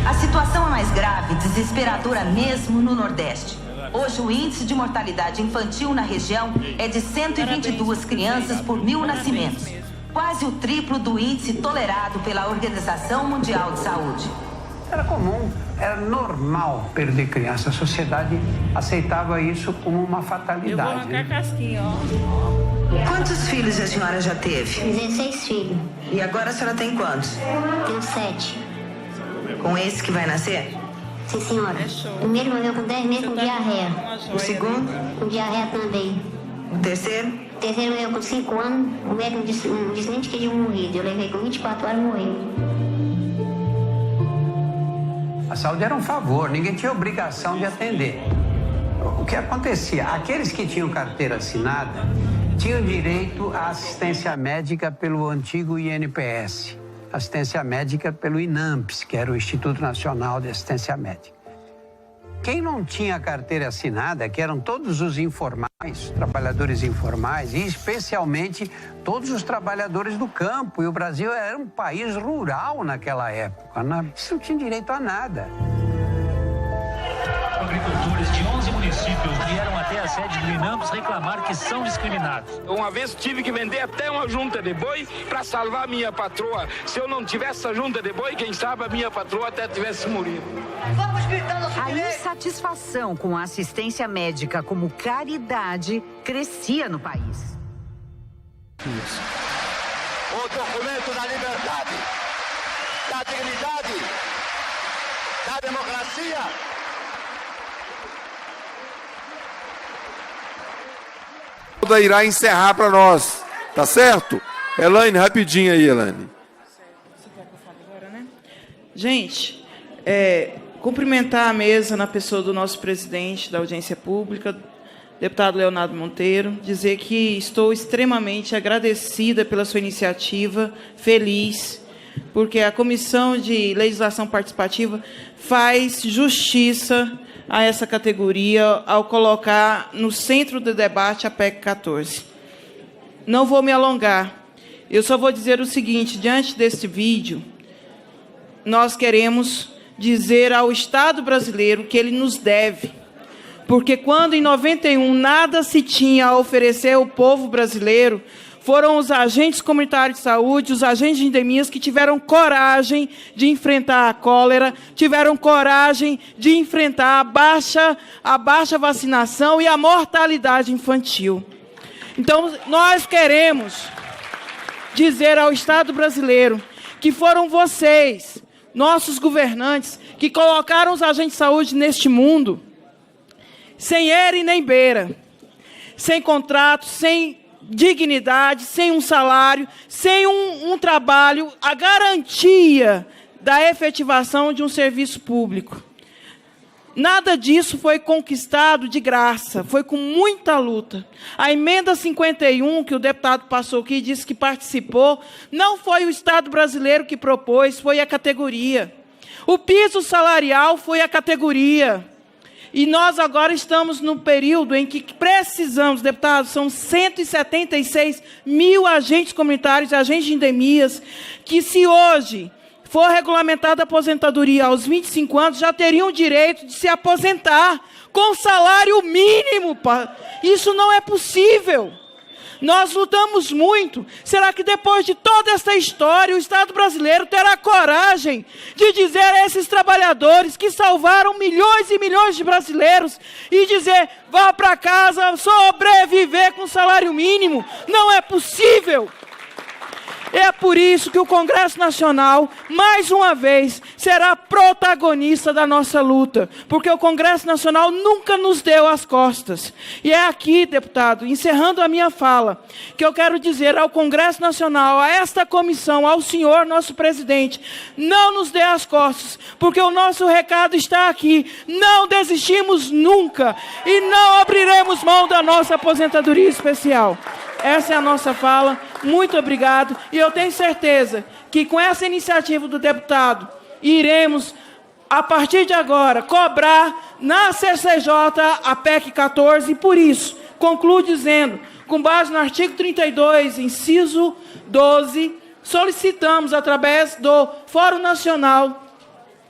A situação é mais grave, desesperadora mesmo no Nordeste. Hoje, o índice de mortalidade infantil na região é de 122 crianças por 1.000 nascimentos, quase o triplo do índice tolerado pela Organização Mundial de Saúde. Era comum, era normal perder criança. A sociedade aceitava isso como uma fatalidade. Eu vou arrancar casquinha, ó. Quantos filhos a senhora já teve? 16 filhos. E agora a senhora tem quantos? Tenho 7. Com esse que vai nascer? Sim, senhora. O primeiro morreu com 10 meses com diarreia. O segundo? Com diarreia também. O terceiro? O terceiro morreu com 5 anos. O médico disse nem que tinha morrido. Eu levei com 24 horas e morreu. A saúde era um favor, ninguém tinha obrigação de atender. O que acontecia? Aqueles que tinham carteira assinada tinham direito à assistência médica pelo antigo INPS. Assistência médica pelo INAMPS, que era o Instituto Nacional de Assistência Médica. Quem não tinha carteira assinada, que eram todos os informais, trabalhadores informais, e especialmente todos os trabalhadores do campo. E o Brasil era um país rural naquela época, isso não tinha direito a nada. Agricultores de 11 municípios vieram até a sede do INAMPS reclamar que são discriminados. Uma vez tive que vender até uma junta de boi para salvar minha patroa. Se eu não tivesse essa junta de boi, quem sabe a minha patroa até tivesse morrido. A insatisfação com a assistência médica como caridade crescia no país. O documento da liberdade, da dignidade, da democracia. Irá encerrar para nós, tá certo? Elane, rapidinho aí, Elane. Você quer que eu fale agora, né? Gente, cumprimentar a mesa na pessoa do nosso presidente da audiência pública, deputado Leonardo Monteiro, dizer que estou extremamente agradecida pela sua iniciativa, feliz, porque a Comissão de Legislação Participativa faz justiça a essa categoria ao colocar no centro do debate a PEC 14. Não vou me alongar, eu só vou dizer o seguinte: diante deste vídeo, nós queremos dizer ao Estado brasileiro que ele nos deve, porque quando em 91 nada se tinha a oferecer ao povo brasileiro, foram os agentes comunitários de saúde, os agentes de endemias que tiveram coragem de enfrentar a cólera, tiveram coragem de enfrentar a baixa vacinação e a mortalidade infantil. Então, nós queremos dizer ao Estado brasileiro que foram vocês, nossos governantes, que colocaram os agentes de saúde neste mundo, sem era e nem beira, sem contrato, sem dignidade, sem um salário, sem um trabalho, a garantia da efetivação de um serviço público. Nada disso foi conquistado de graça, foi com muita luta. A emenda 51, que o deputado passou aqui e disse que participou, não foi o Estado brasileiro que propôs, foi a categoria. O piso salarial foi a categoria. E nós agora estamos no período em que precisamos, deputados, são 176 mil agentes comunitários e agentes de endemias, que se hoje for regulamentada a aposentadoria aos 25 anos, já teriam o direito de se aposentar com salário mínimo. Isso não é possível. Nós lutamos muito. Será que depois de toda essa história, o Estado brasileiro terá coragem de dizer a esses trabalhadores que salvaram milhões e milhões de brasileiros e dizer: vá para casa sobreviver com salário mínimo? Não é possível. É por isso que o Congresso Nacional, mais uma vez, será protagonista da nossa luta, porque o Congresso Nacional nunca nos deu as costas. E é aqui, deputado, encerrando a minha fala, que eu quero dizer ao Congresso Nacional, a esta comissão, ao senhor, nosso presidente: não nos dê as costas, porque o nosso recado está aqui. Não desistimos nunca e não abriremos mão da nossa aposentadoria especial. Essa é a nossa fala. Muito obrigado. E eu tenho certeza que com essa iniciativa do deputado, iremos, a partir de agora, cobrar na CCJ a PEC 14. E por isso, concluo dizendo, com base no artigo 32, inciso 12, solicitamos, através do Fórum Nacional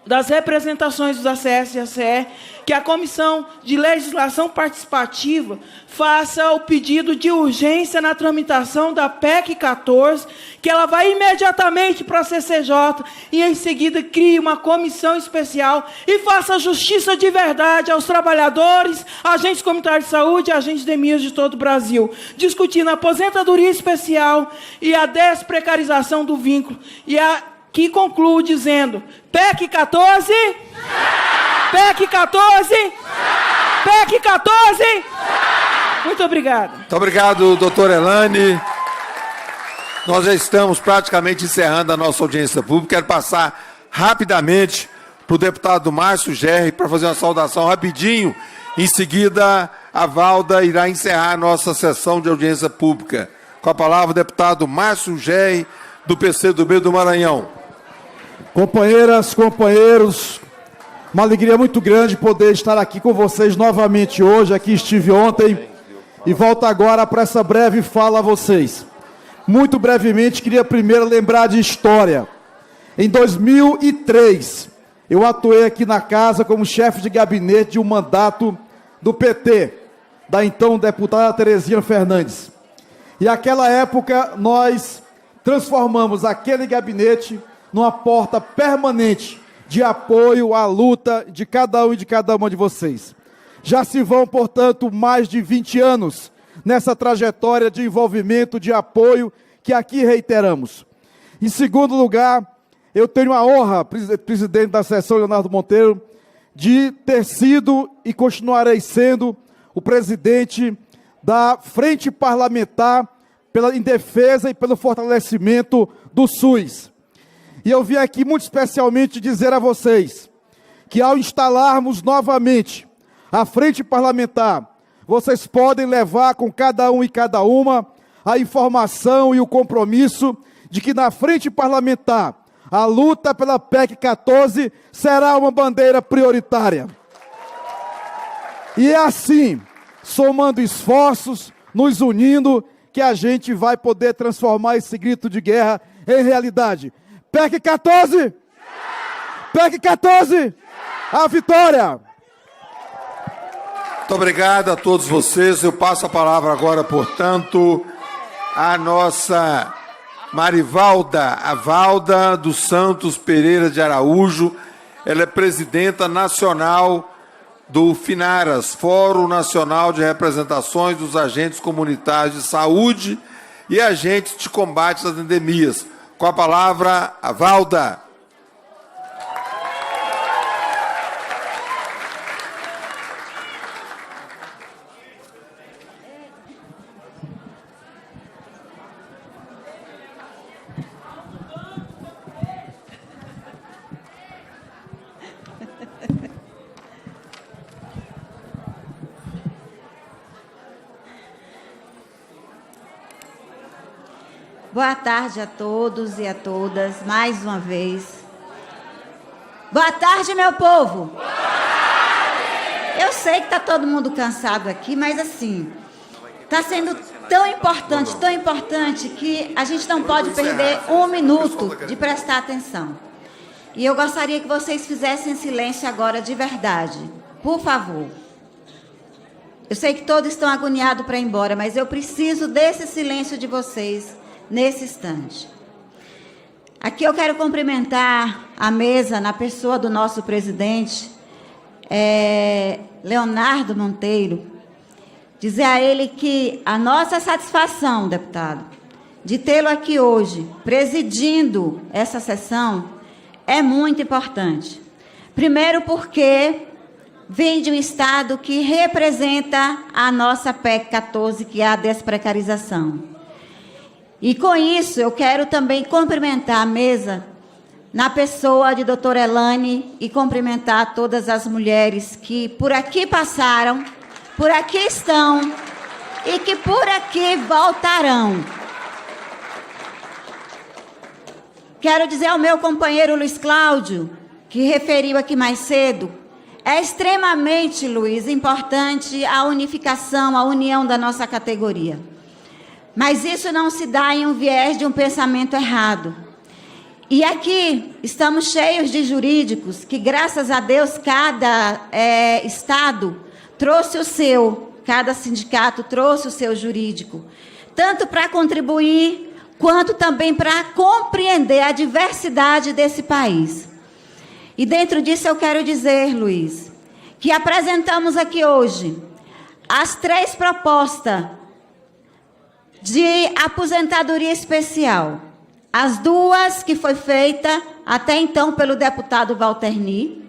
das Representações dos ACS e ACE, que a Comissão de Legislação Participativa faça o pedido de urgência na tramitação da PEC 14, que ela vai imediatamente para a CCJ e, em seguida, crie uma comissão especial e faça justiça de verdade aos trabalhadores, agentes comunitários de saúde e agentes de endemias de todo o Brasil, discutindo a aposentadoria especial e a desprecarização do vínculo. E que concluo dizendo: PEC 14... PEC 14! PEC 14! Muito obrigado. Muito obrigado, doutora Elane. Nós já estamos praticamente encerrando a nossa audiência pública. Quero passar rapidamente para o deputado Márcio Gerri para fazer uma saudação rapidinho. Em seguida, a Valda irá encerrar a nossa sessão de audiência pública. Com a palavra, o deputado Márcio Gerri, do PCdoB do Maranhão. Companheiras, companheiros, uma alegria muito grande poder estar aqui com vocês novamente hoje. Aqui estive ontem e volto agora para essa breve fala a vocês. Muito brevemente, queria primeiro lembrar de história. Em 2003, eu atuei aqui na casa como chefe de gabinete de um mandato do PT, da então deputada Terezinha Fernandes. E naquela época, nós transformamos aquele gabinete numa porta permanente de apoio à luta de cada um e de cada uma de vocês. Já se vão, portanto, mais de 20 anos nessa trajetória de envolvimento, de apoio, que aqui reiteramos. Em segundo lugar, eu tenho a honra, presidente da sessão, Leonardo Monteiro, de ter sido e continuarei sendo o presidente da Frente Parlamentar em defesa e pelo fortalecimento do SUS. E eu vim aqui muito especialmente dizer a vocês que ao instalarmos novamente a frente parlamentar, vocês podem levar com cada um e cada uma a informação e o compromisso de que na frente parlamentar a luta pela PEC 14 será uma bandeira prioritária. E é assim, somando esforços, nos unindo, que a gente vai poder transformar esse grito de guerra em realidade. PEC 14! PEC 14! A vitória! Muito obrigado a todos vocês. Eu passo a palavra agora, portanto, à nossa Marivalda, a Valda dos Santos Pereira de Araújo. Ela é presidenta nacional do FINARAS, Fórum Nacional de Representações dos Agentes Comunitários de Saúde e Agentes de Combate às Endemias. Com a palavra, a Valda. Boa tarde a todos e a todas, mais uma vez. Boa tarde, meu povo! Boa tarde! Eu sei que está todo mundo cansado aqui, mas assim, está sendo tão importante que a gente não pode perder um minuto de prestar atenção. E eu gostaria que vocês fizessem silêncio agora de verdade, por favor. Eu sei que todos estão agoniados para ir embora, mas eu preciso desse silêncio de vocês nesse instante. Aqui eu quero cumprimentar a mesa na pessoa do nosso presidente, Leonardo Monteiro, dizer a ele que a nossa satisfação, deputado, de tê-lo aqui hoje, presidindo essa sessão, é muito importante. Primeiro porque vem de um estado que representa a nossa PEC 14, que é a desprecarização. E com isso, eu quero também cumprimentar a mesa na pessoa de doutora Elane e cumprimentar todas as mulheres que por aqui passaram, por aqui estão e que por aqui voltarão. Quero dizer ao meu companheiro Luiz Cláudio, que referiu aqui mais cedo, é extremamente, Luiz, importante a unificação, a união da nossa categoria. Mas isso não se dá em um viés de um pensamento errado. E aqui estamos cheios de jurídicos que, graças a Deus, cada estado trouxe o seu, cada sindicato trouxe o seu jurídico, tanto para contribuir, quanto também para compreender a diversidade desse país. E dentro disso eu quero dizer, Luiz, que apresentamos aqui hoje as 3 propostas de aposentadoria especial. As 2 que foi feita até então pelo deputado Walterni,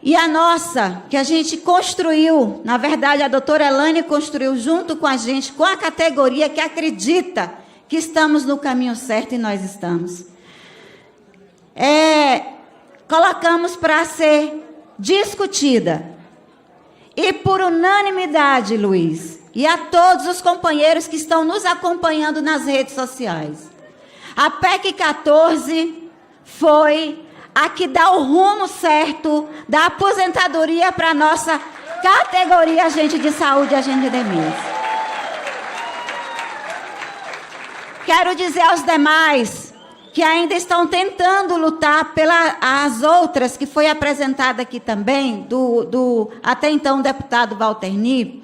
e a nossa, que a gente construiu, na verdade a doutora Elane construiu junto com a gente, com a categoria que acredita que estamos no caminho certo, e nós estamos. Colocamos para ser discutida. E por unanimidade, Luiz, e a todos os companheiros que estão nos acompanhando nas redes sociais, a PEC 14 foi a que dá o rumo certo da aposentadoria para a nossa categoria agente de saúde e agente de endemias. Quero dizer aos demais que ainda estão tentando lutar pelas outras, que foi apresentada aqui também, do até então deputado Walterni,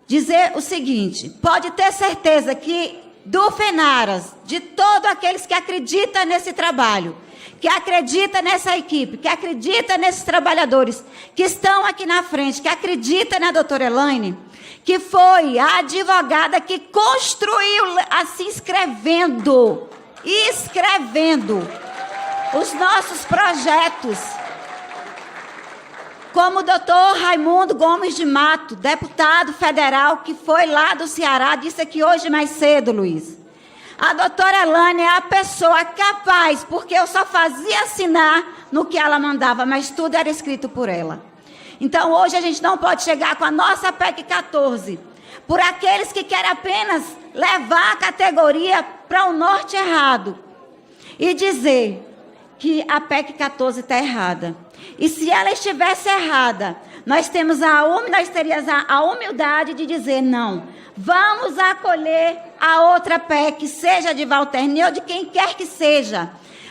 dizer o seguinte: pode ter certeza que do FENARAS, de todos aqueles que acreditam nesse trabalho, que acreditam nessa equipe, que acreditam nesses trabalhadores que estão aqui na frente, que acreditam na doutora Elaine, que foi a advogada que construiu, assim, escrevendo os nossos projetos, como o doutor Raimundo Gomes de Mato, deputado federal, que foi lá do Ceará, disse aqui hoje mais cedo, Luiz. A doutora Elane é a pessoa capaz, porque eu só fazia assinar no que ela mandava, mas tudo era escrito por ela. Então, hoje a gente não pode chegar com a nossa PEC 14 por aqueles que querem apenas levar a categoria para o norte errado e dizer que a PEC 14 está errada. E se ela estivesse errada, nós teríamos a humildade de dizer não. Vamos acolher a outra PEC, seja de Walter Ney ou de quem quer que seja.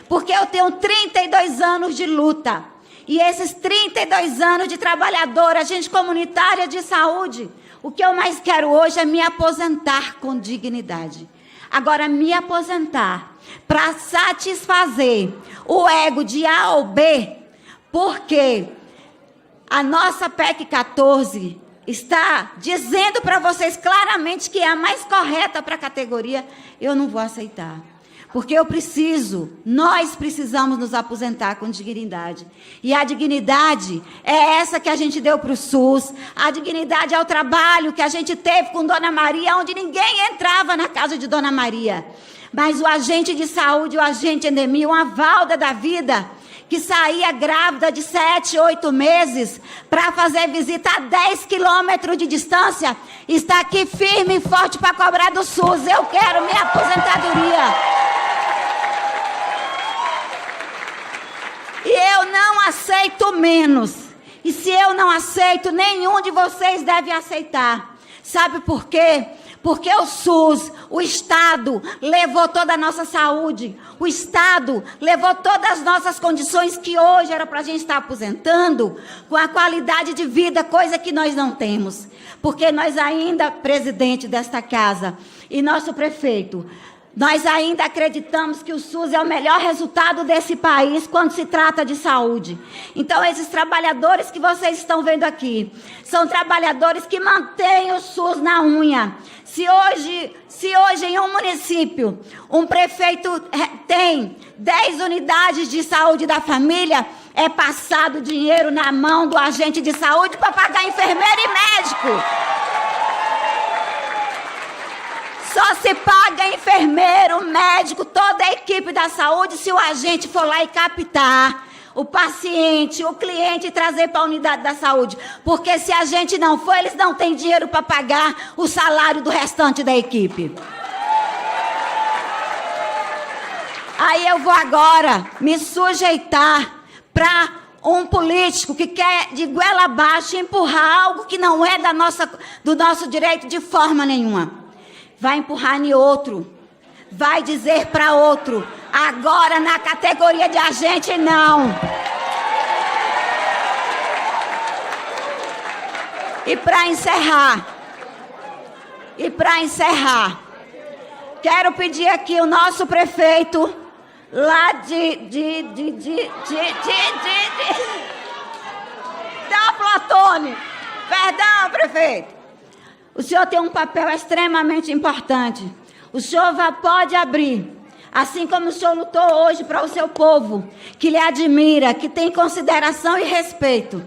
Porque eu tenho 32 anos de luta. E esses 32 anos de trabalhadora, agente comunitária de saúde, o que eu mais quero hoje é me aposentar com dignidade. Agora, me aposentar para satisfazer o ego de A ou B, porque a nossa PEC 14 está dizendo para vocês claramente que é a mais correta para a categoria, eu não vou aceitar. Porque nós precisamos nos aposentar com dignidade. E a dignidade é essa que a gente deu para o SUS. A dignidade é o trabalho que a gente teve com Dona Maria, onde ninguém entrava na casa de Dona Maria. Mas o agente de saúde, o agente endemia, uma Valda da vida, que saía grávida de 7, 8 meses para fazer visita a 10 quilômetros de distância, está aqui firme e forte para cobrar do SUS. Eu quero minha aposentadoria. E eu não aceito menos. E se eu não aceito, nenhum de vocês deve aceitar. Sabe por quê? Porque o SUS, o Estado, levou toda a nossa saúde. O Estado levou todas as nossas condições que hoje era para a gente estar aposentando com a qualidade de vida, coisa que nós não temos. Porque nós ainda, presidente desta casa e nosso prefeito, nós ainda acreditamos que o SUS é o melhor resultado desse país quando se trata de saúde. Então, esses trabalhadores que vocês estão vendo aqui, são trabalhadores que mantêm o SUS na unha. Se hoje em um município, um prefeito tem 10 unidades de saúde da família, é passado dinheiro na mão do agente de saúde para pagar enfermeiro e médico. Só se paga enfermeiro, médico, toda a equipe da saúde se o agente for lá e captar o paciente, o cliente e trazer para a unidade da saúde. Porque se a gente não for, eles não têm dinheiro para pagar o salário do restante da equipe. Aí eu vou agora me sujeitar para um político que quer de goela abaixo empurrar algo que não é do nosso direito de forma nenhuma. Vai empurrar em outro, vai dizer para outro, agora na categoria de agente não. E para encerrar, quero pedir aqui o nosso prefeito lá da Platone. Perdão, prefeito. O senhor tem um papel extremamente importante. O senhor pode abrir, assim como o senhor lutou hoje para o seu povo, que lhe admira, que tem consideração e respeito.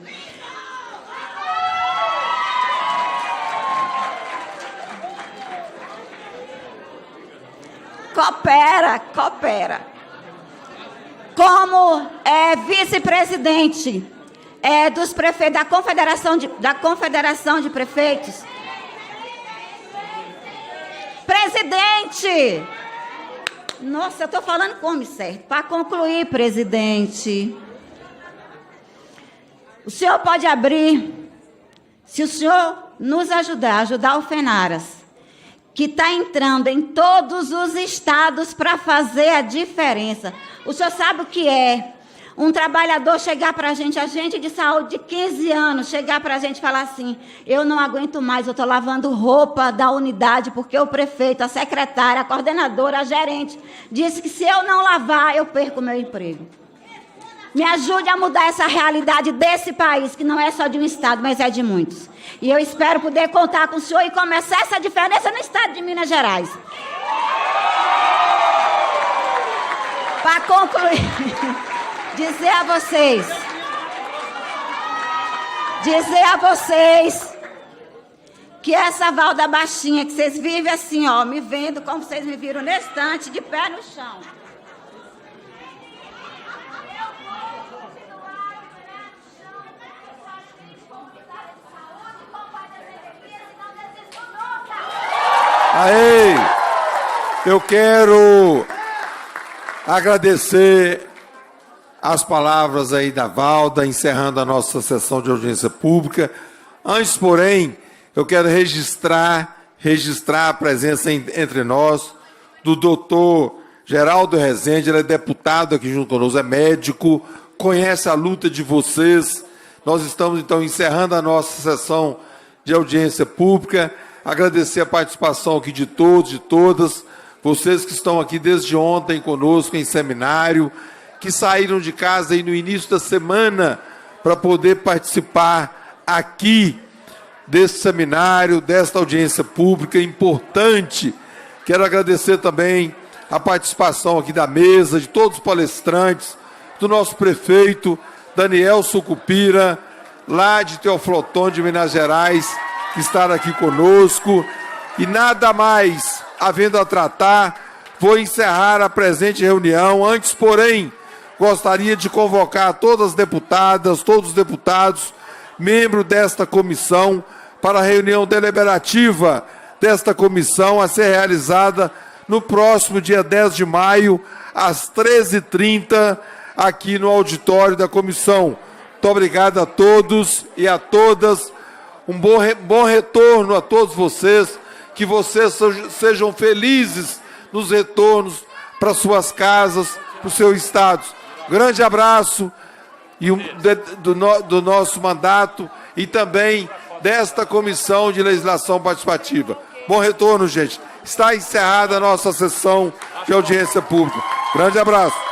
Coopera. Como vice-presidente dos prefeitos da Confederação de Prefeitos, presidente! Nossa, eu estou falando como certo. Para concluir, presidente, o senhor pode abrir, se o senhor nos ajudar o FENARAS, que está entrando em todos os estados para fazer a diferença. O senhor sabe o que é? Um trabalhador chegar para a gente, agente de saúde de 15 anos, chegar para a gente e falar assim, eu não aguento mais, eu estou lavando roupa da unidade, porque o prefeito, a secretária, a coordenadora, a gerente, disse que se eu não lavar, eu perco o meu emprego. Me ajude a mudar essa realidade desse país, que não é só de um estado, mas é de muitos. E eu espero poder contar com o senhor e começar essa diferença no estado de Minas Gerais. Para concluir... Dizer a vocês que essa Valda baixinha, que vocês vivem assim, ó, me vendo como vocês me viram nesse instante, de pé no chão. Aí, eu quero agradecer as palavras aí da Valda, encerrando a nossa sessão de audiência pública. Antes, porém, eu quero registrar a presença entre nós do doutor Geraldo Rezende. Ele é deputado aqui junto conosco, é médico, conhece a luta de vocês. Nós estamos, então, encerrando a nossa sessão de audiência pública. Agradecer a participação aqui de todos, de todas, vocês que estão aqui desde ontem conosco em seminário, que saíram de casa aí no início da semana para poder participar aqui desse seminário, desta audiência pública importante. Quero agradecer também a participação aqui da mesa, de todos os palestrantes, do nosso prefeito, Daniel Sucupira, lá de Teoflotone, de Minas Gerais, que está aqui conosco. E nada mais havendo a tratar, vou encerrar a presente reunião. Antes, porém, gostaria de convocar todas as deputadas, todos os deputados, membros desta comissão, para a reunião deliberativa desta comissão a ser realizada no próximo dia 10 de maio, às 13h30, aqui no auditório da comissão. Muito obrigado a todos e a todas. Um bom retorno a todos vocês, que vocês sejam felizes nos retornos para suas casas, para os seus estados. Grande abraço do nosso mandato e também desta Comissão de Legislação Participativa. Bom retorno, gente. Está encerrada a nossa sessão de audiência pública. Grande abraço.